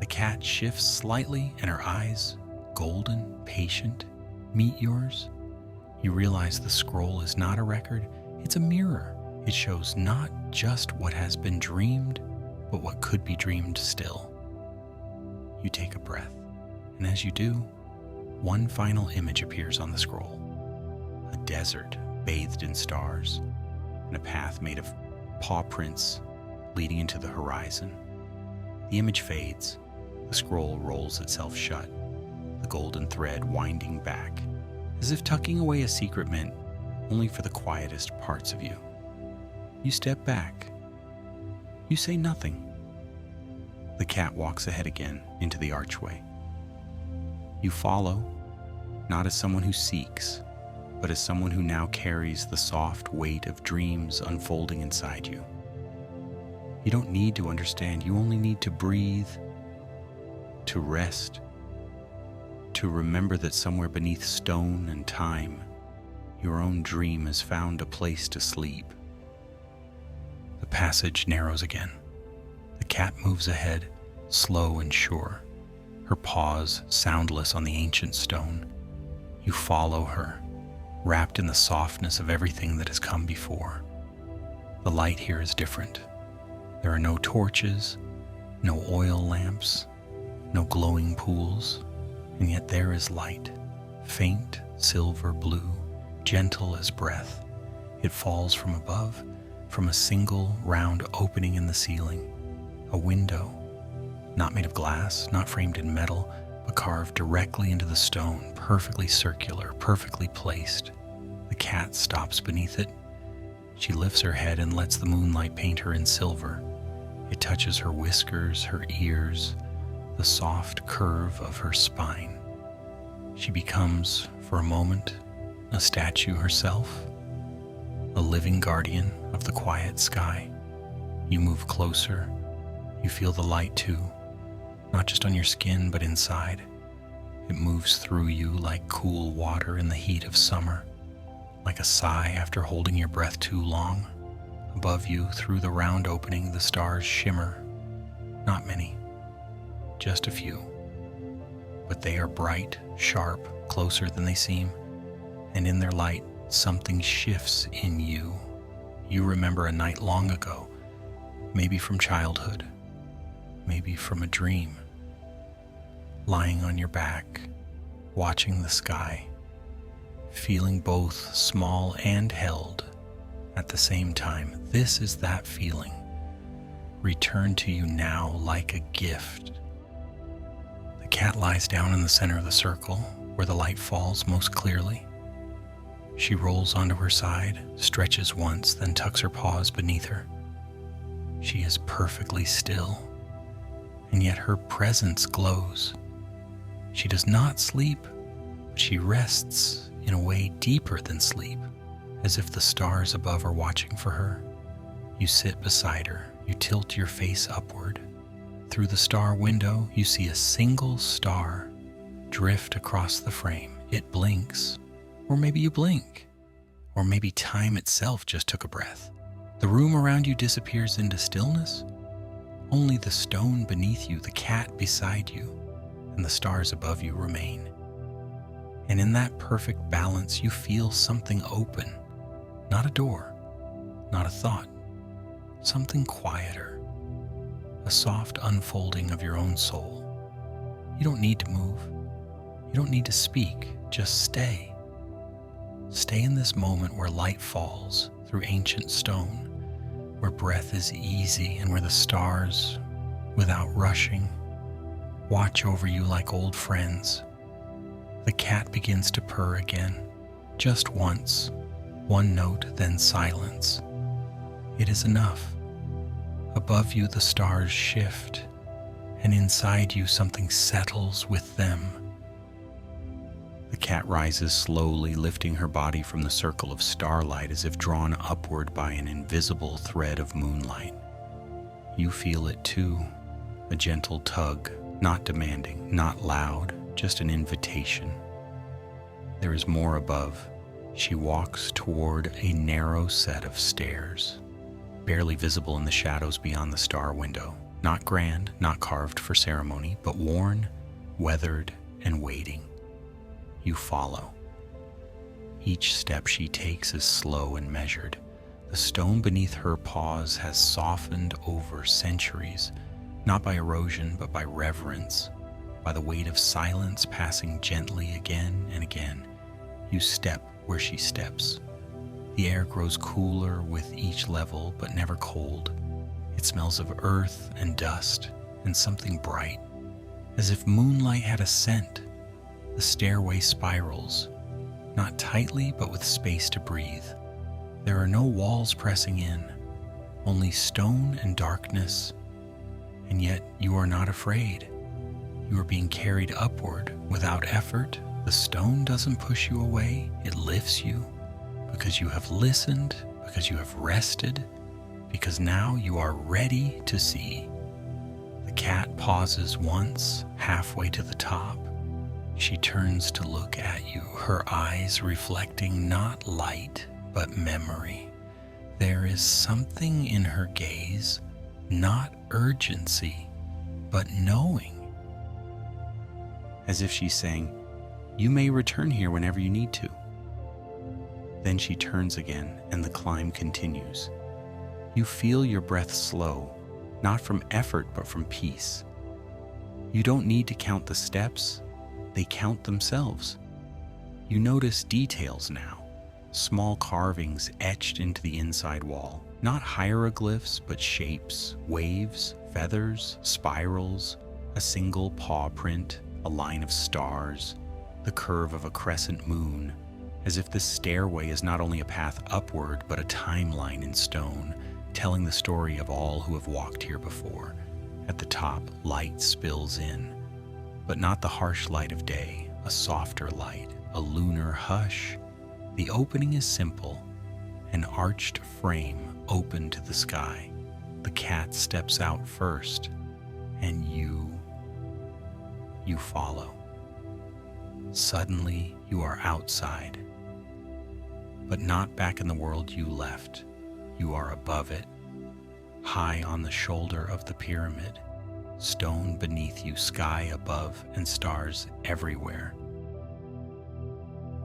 The cat shifts slightly and her eyes, golden, patient, meet yours. You realize the scroll is not a record, it's a mirror. It shows not just what has been dreamed, but what could be dreamed still. You take a breath, and as you do, one final image appears on the scroll. A desert bathed in stars, and a path made of paw prints leading into the horizon. The image fades, the scroll rolls itself shut, the golden thread winding back, as if tucking away a secret meant only for the quietest parts of you. You step back. You say nothing. The cat walks ahead again into the archway. You follow, not as someone who seeks, but as someone who now carries the soft weight of dreams unfolding inside you. You don't need to understand, you only need to breathe, to rest, to remember that somewhere beneath stone and time, your own dream has found a place to sleep. The passage narrows again. The cat moves ahead, slow and sure, her paws soundless on the ancient stone. You follow her, wrapped in the softness of everything that has come before. The light here is different. There are no torches, no oil lamps, no glowing pools, and yet there is light, faint silver blue, gentle as breath. It falls from above, from a single round opening in the ceiling, a window, not made of glass, not framed in metal, but carved directly into the stone, perfectly circular, perfectly placed. The cat stops beneath it. She lifts her head and lets the moonlight paint her in silver. It touches her whiskers, her ears, the soft curve of her spine. She becomes, for a moment, a statue herself, a living guardian of the quiet sky. You move closer. You feel the light too, not just on your skin, but inside. It moves through you like cool water in the heat of summer, like a sigh after holding your breath too long. Above you, through the round opening, the stars shimmer. Not many, just a few. But they are bright, sharp, closer than they seem, and in their light, something shifts in you. You remember a night long ago, maybe from childhood, maybe from a dream. Lying on your back, watching the sky, feeling both small and held at the same time. This is that feeling, returned to you now like a gift. The cat lies down in the center of the circle, where the light falls most clearly. She rolls onto her side, stretches once, then tucks her paws beneath her. She is perfectly still, and yet her presence glows. She does not sleep, but she rests in a way deeper than sleep, as if the stars above are watching for her. You sit beside her, you tilt your face upward. Through the star window, you see a single star drift across the frame. It blinks, or maybe you blink, or maybe time itself just took a breath. The room around you disappears into stillness. Only the stone beneath you, the cat beside you, and the stars above you remain. And in that perfect balance, you feel something open. Not a door, not a thought, something quieter, a soft unfolding of your own soul. You don't need to move. You don't need to speak. Just stay. Stay in this moment where light falls through ancient stone, where breath is easy and where the stars, without rushing, watch over you like old friends. The cat begins to purr again, just once, one note, then silence. It is enough. Above you the stars shift, and inside you something settles with them. The cat rises slowly, lifting her body from the circle of starlight as if drawn upward by an invisible thread of moonlight. You feel it too, a gentle tug, not demanding, not loud, just an invitation. There is more above. She walks toward a narrow set of stairs, barely visible in the shadows beyond the star window. Not grand, not carved for ceremony, but worn, weathered, and waiting. You follow. Each step she takes is slow and measured. The stone beneath her paws has softened over centuries, not by erosion, but by reverence, by the weight of silence passing gently again and again. You step where she steps. The air grows cooler with each level, but never cold. It smells of earth and dust and something bright, as if moonlight had a scent. The stairway spirals, not tightly, but with space to breathe. There are no walls pressing in, only stone and darkness. And yet you are not afraid. You are being carried upward without effort. The stone doesn't push you away, it lifts you, because you have listened, because you have rested, because now you are ready to see. The cat pauses once, halfway to the top. She turns to look at you, her eyes reflecting not light, but memory. There is something in her gaze, not urgency, but knowing. As if she's saying, "You may return here whenever you need to." Then she turns again, and the climb continues. You feel your breath slow, not from effort, but from peace. You don't need to count the steps. They count themselves. You notice details now, small carvings etched into the inside wall, not hieroglyphs, but shapes, waves, feathers, spirals, a single paw print, a line of stars, the curve of a crescent moon, as if this stairway is not only a path upward, but a timeline in stone, telling the story of all who have walked here before. At the top, light spills in, but not the harsh light of day, a softer light, a lunar hush. The opening is simple, an arched frame open to the sky. The cat steps out first, and you follow. Suddenly, you are outside, but not back in the world you left. You are above it, high on the shoulder of the pyramid, stone beneath you, sky above, and stars everywhere.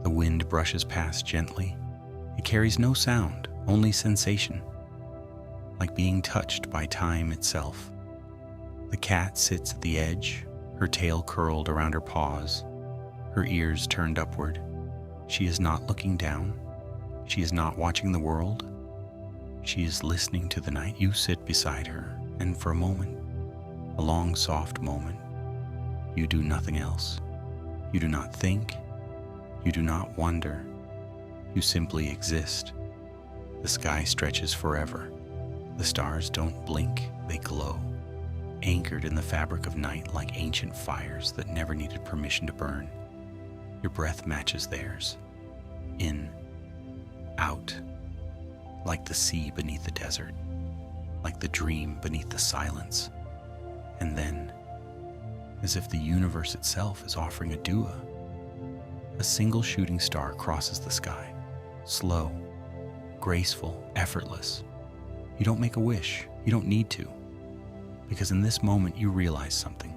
The wind brushes past gently. It carries no sound, only sensation, like being touched by time itself. The cat sits at the edge, her tail curled around her paws, her ears turned upward. She is not looking down. She is not watching the world. She is listening to the night. You sit beside her, and for a moment, a long, soft moment, you do nothing else. You do not think. You do not wonder. You simply exist. The sky stretches forever. The stars don't blink, they glow, anchored in the fabric of night like ancient fires that never needed permission to burn. Your breath matches theirs. In, out, like the sea beneath the desert, like the dream beneath the silence. And then, as if the universe itself is offering a dua, a single shooting star crosses the sky, slow, graceful, effortless. You don't make a wish, you don't need to, because in this moment you realize something.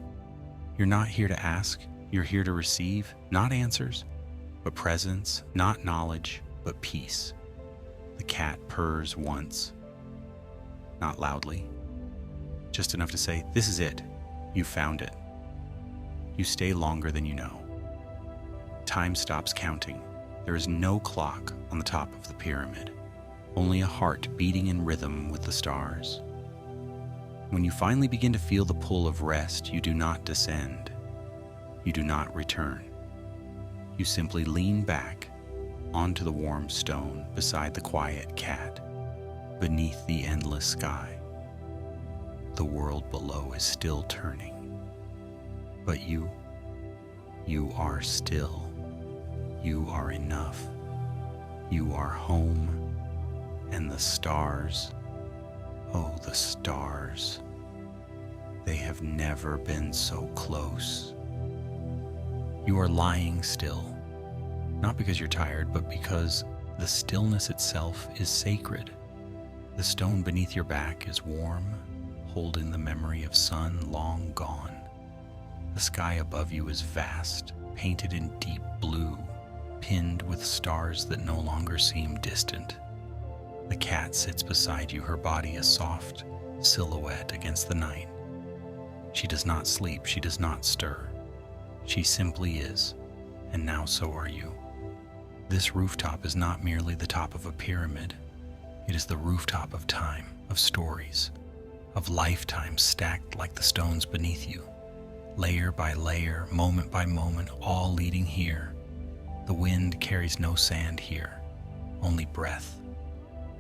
You're not here to ask, you're here to receive, not answers, but presence, not knowledge, but peace. The cat purrs once, not loudly, just enough to say, "This is it, you found it." You stay longer than you know. Time stops counting. There is no clock on the top of the pyramid, only a heart beating in rhythm with the stars. When you finally begin to feel the pull of rest, you do not descend. You do not return. You simply lean back onto the warm stone beside the quiet cat, beneath the endless sky. The world below is still turning, but you are still. You are enough. You are home. And the stars, oh, the stars, they have never been so close. You are lying still, not because you're tired, but because the stillness itself is sacred. The stone beneath your back is warm, holding the memory of sun long gone. The sky above you is vast, painted in deep blue, pinned with stars that no longer seem distant. The cat sits beside you, her body a soft silhouette against the night. She does not sleep, she does not stir. She simply is, and now so are you. This rooftop is not merely the top of a pyramid. It is the rooftop of time, of stories, of lifetimes stacked like the stones beneath you, layer by layer, moment by moment, all leading here. The wind carries no sand here, only breath.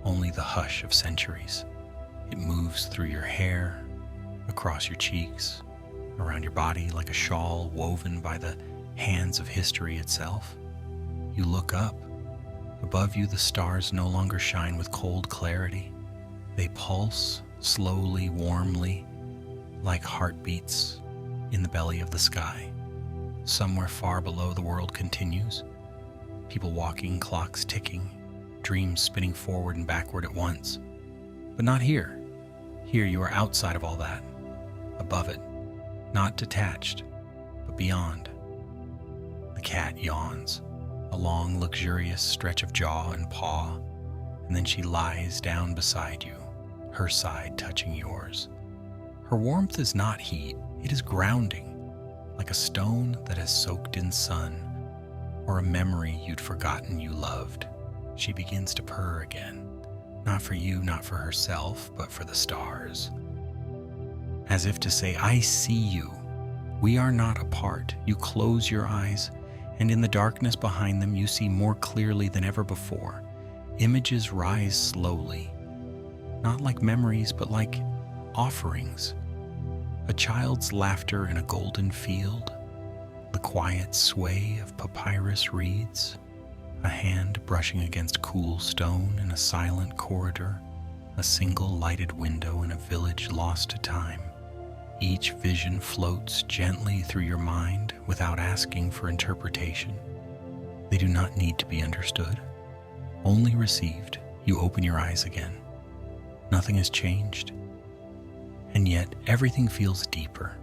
Only the hush of centuries. It moves through your hair, across your cheeks, around your body like a shawl woven by the hands of history itself. You look up. Above you, the stars no longer shine with cold clarity. They pulse slowly, warmly, like heartbeats in the belly of the sky. Somewhere far below, the world continues. People walking, clocks ticking, dreams spinning forward and backward at once. But not here. Here you are outside of all that, above it, not detached, but beyond. The cat yawns, a long, luxurious stretch of jaw and paw, and then she lies down beside you, her side touching yours. Her warmth is not heat, it is grounding, like a stone that has soaked in sun, or a memory you'd forgotten you loved. She begins to purr again, not for you, not for herself, but for the stars. As if to say, I see you. We are not apart. You close your eyes, and in the darkness behind them, you see more clearly than ever before. Images rise slowly, not like memories, but like offerings. A child's laughter in a golden field, the quiet sway of papyrus reeds, a hand brushing against cool stone in a silent corridor, a single lighted window in a village lost to time. Each vision floats gently through your mind without asking for interpretation. They do not need to be understood, only received. You open your eyes again. Nothing has changed, and yet everything feels deeper.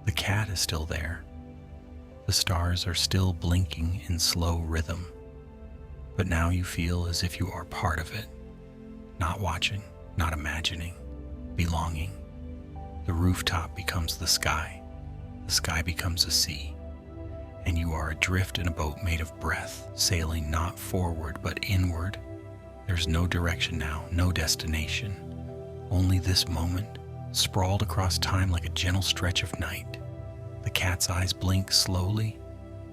The cat is still there. The stars are still blinking in slow rhythm. But now you feel as if you are part of it, not watching, not imagining, belonging. The rooftop becomes the sky becomes a sea, and you are adrift in a boat made of breath, sailing not forward but inward. There's no direction now, no destination, only this moment, sprawled across time like a gentle stretch of night. The cat's eyes blink slowly.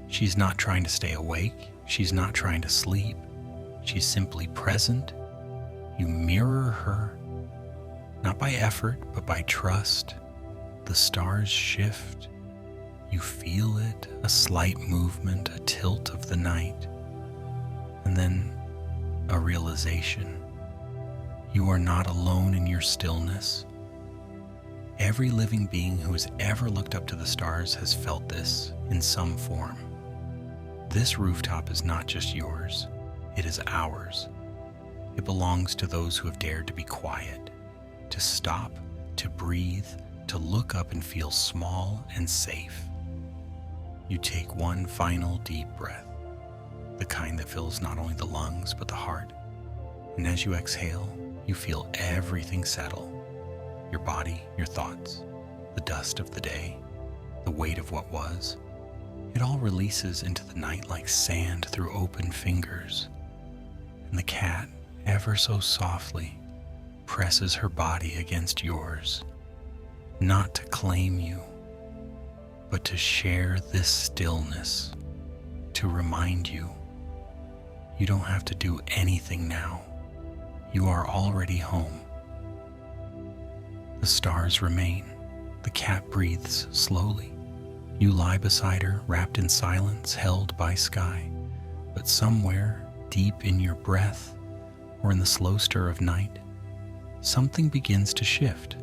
She's not trying to stay awake. She's not trying to sleep. She's simply present. You mirror her, not by effort, but by trust. The stars shift. You feel it, a slight movement, a tilt of the night, and then a realization. You are not alone in your stillness. Every living being who has ever looked up to the stars has felt this in some form. This rooftop is not just yours, it is ours. It belongs to those who have dared to be quiet, to stop, to breathe, to look up and feel small and safe. You take one final deep breath, the kind that fills not only the lungs but the heart. And as you exhale, you feel everything settle. Your body, your thoughts, the dust of the day, the weight of what was. It all releases into the night like sand through open fingers. And the cat, ever so softly, presses her body against yours, not to claim you, but to share this stillness, to remind you, you don't have to do anything now. You are already home. The stars remain. The cat breathes slowly. You lie beside her, wrapped in silence, held by sky. But somewhere, deep in your breath, or in the slow stir of night, something begins to shift.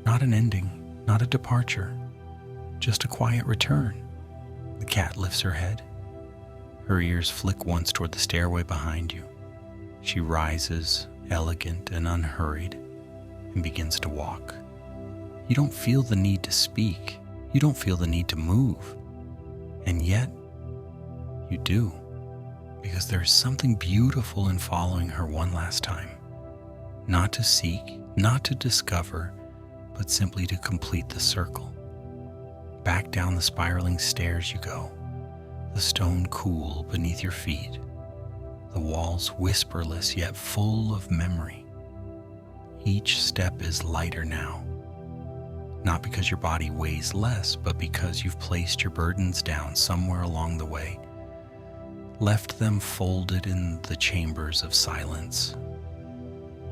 Not an ending, not a departure, just a quiet return. The cat lifts her head. Her ears flick once toward the stairway behind you. She rises, elegant and unhurried, and begins to walk. You don't feel the need to speak. You don't feel the need to move. And yet, you do, because there is something beautiful in following her one last time. Not to seek, not to discover, but simply to complete the circle. Back down the spiraling stairs you go, the stone cool beneath your feet, the walls whisperless yet full of memory. Each step is lighter now, not because your body weighs less, but because you've placed your burdens down somewhere along the way, left them folded in the chambers of silence.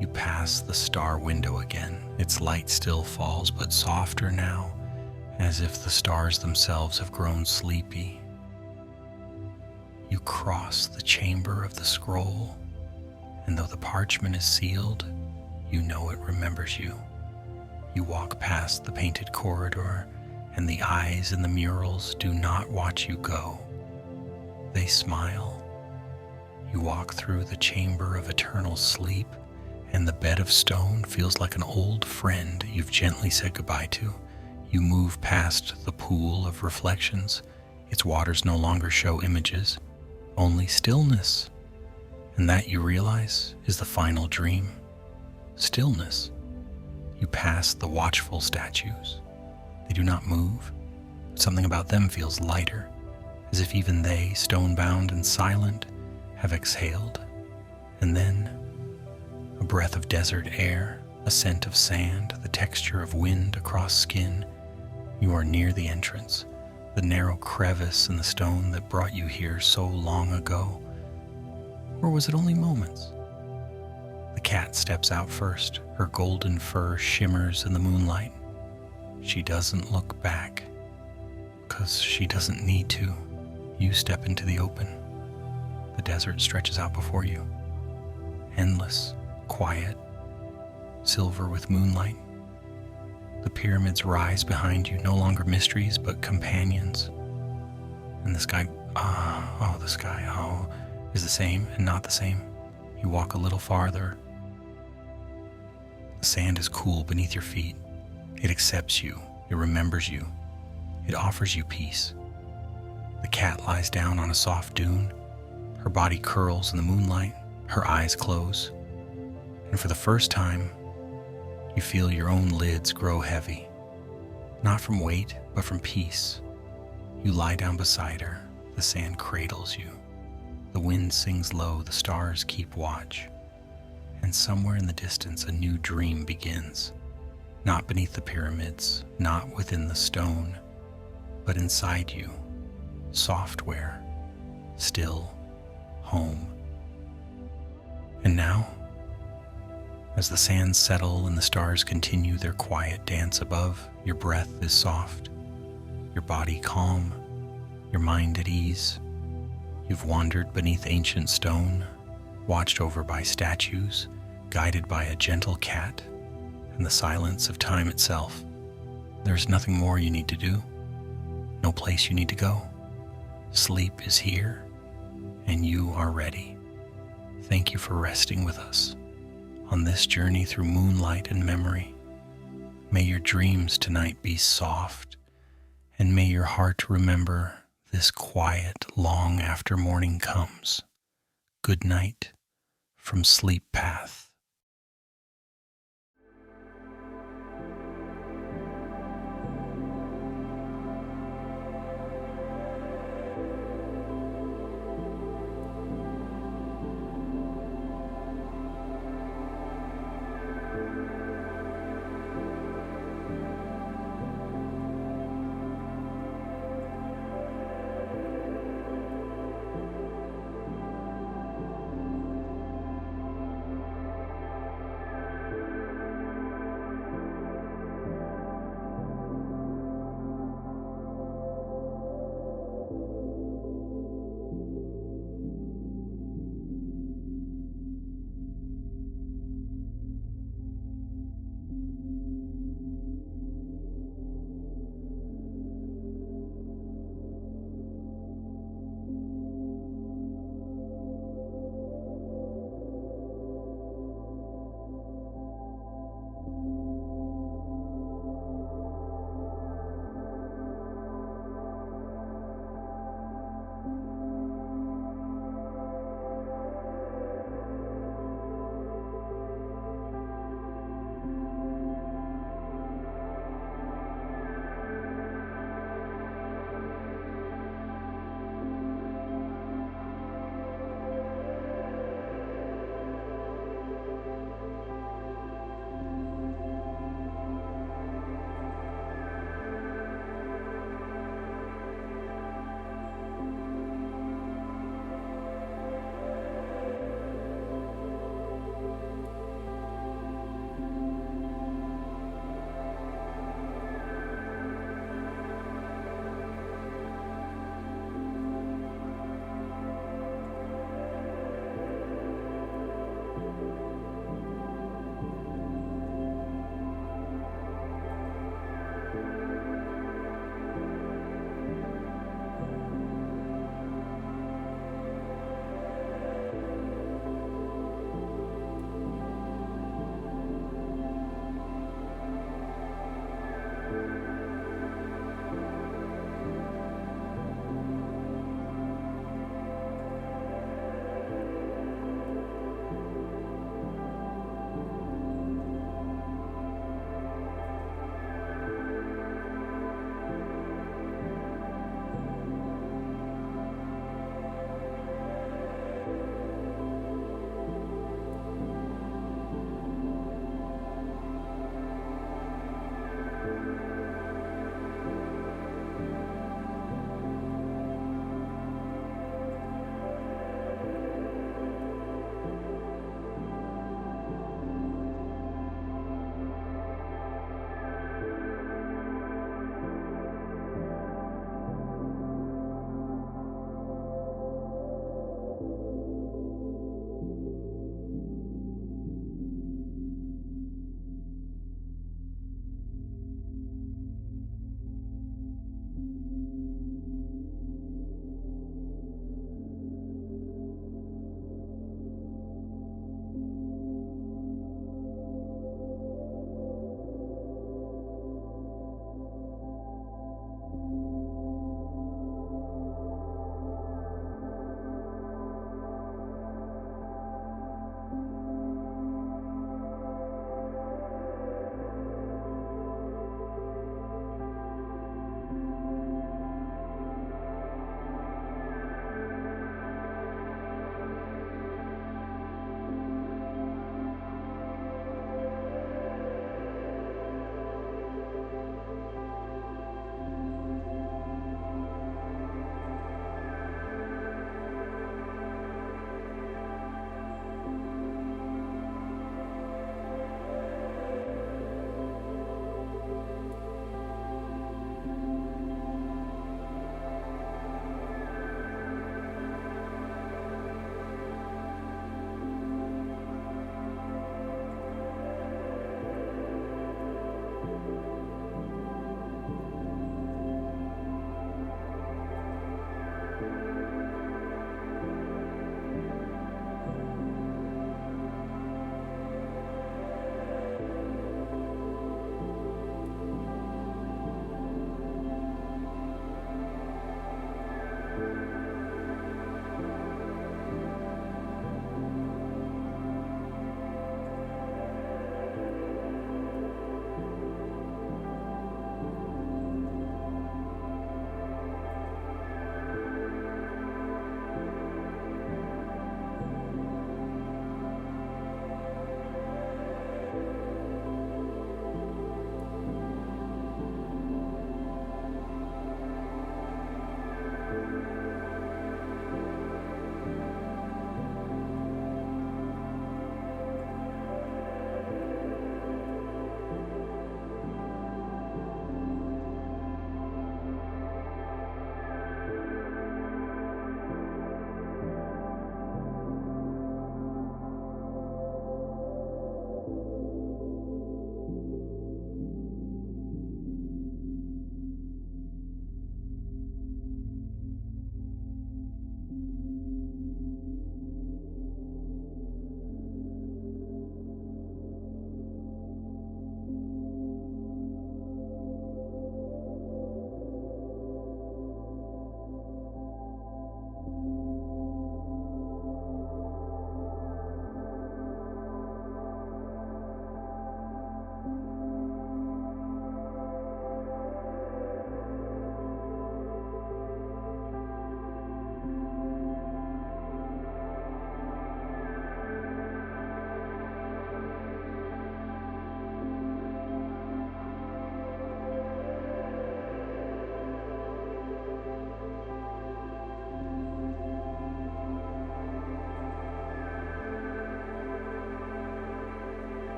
You pass the star window again. Its light still falls, but softer now, as if the stars themselves have grown sleepy. You cross the chamber of the scroll, and though the parchment is sealed, you know it remembers you. You walk past the painted corridor, and the eyes in the murals do not watch you go. They smile. You walk through the chamber of eternal sleep, and the bed of stone feels like an old friend you've gently said goodbye to. You move past the pool of reflections. Its waters no longer show images, only stillness. And that, you realize, is the final dream. Stillness. You pass the watchful statues. They do not move. Something about them feels lighter, as if even they, stone-bound and silent, have exhaled. And then, a breath of desert air, a scent of sand, the texture of wind across skin. You are near the entrance, the narrow crevice in the stone that brought you here so long ago. Or was it only moments? The cat steps out first. Her golden fur shimmers in the moonlight. She doesn't look back, 'cause she doesn't need to. You step into the open. The desert stretches out before you. Endless, quiet, silver with moonlight. The pyramids rise behind you, no longer mysteries, but companions. And the sky, is the same and not the same. You walk a little farther. The sand is cool beneath your feet. It accepts you. It remembers you. It offers you peace. The cat lies down on a soft dune. Her body curls in the moonlight. Her eyes close. And for the first time, you feel your own lids grow heavy. Not from weight, but from peace. You lie down beside her. The sand cradles you. The wind sings low. The stars keep watch. And somewhere in the distance, a new dream begins. Not beneath the pyramids, not within the stone, but inside you. Software. Still. Home. And now, as the sands settle and the stars continue their quiet dance above, your breath is soft, your body calm, your mind at ease. You've wandered beneath ancient stone, watched over by statues, guided by a gentle cat, and the silence of time itself. There's nothing more you need to do, no place you need to go. Sleep is here, and you are ready. Thank you for resting with us on this journey through moonlight and memory. May your dreams tonight be soft, and may your heart remember this quiet long after morning comes. Good night from Sleep Path.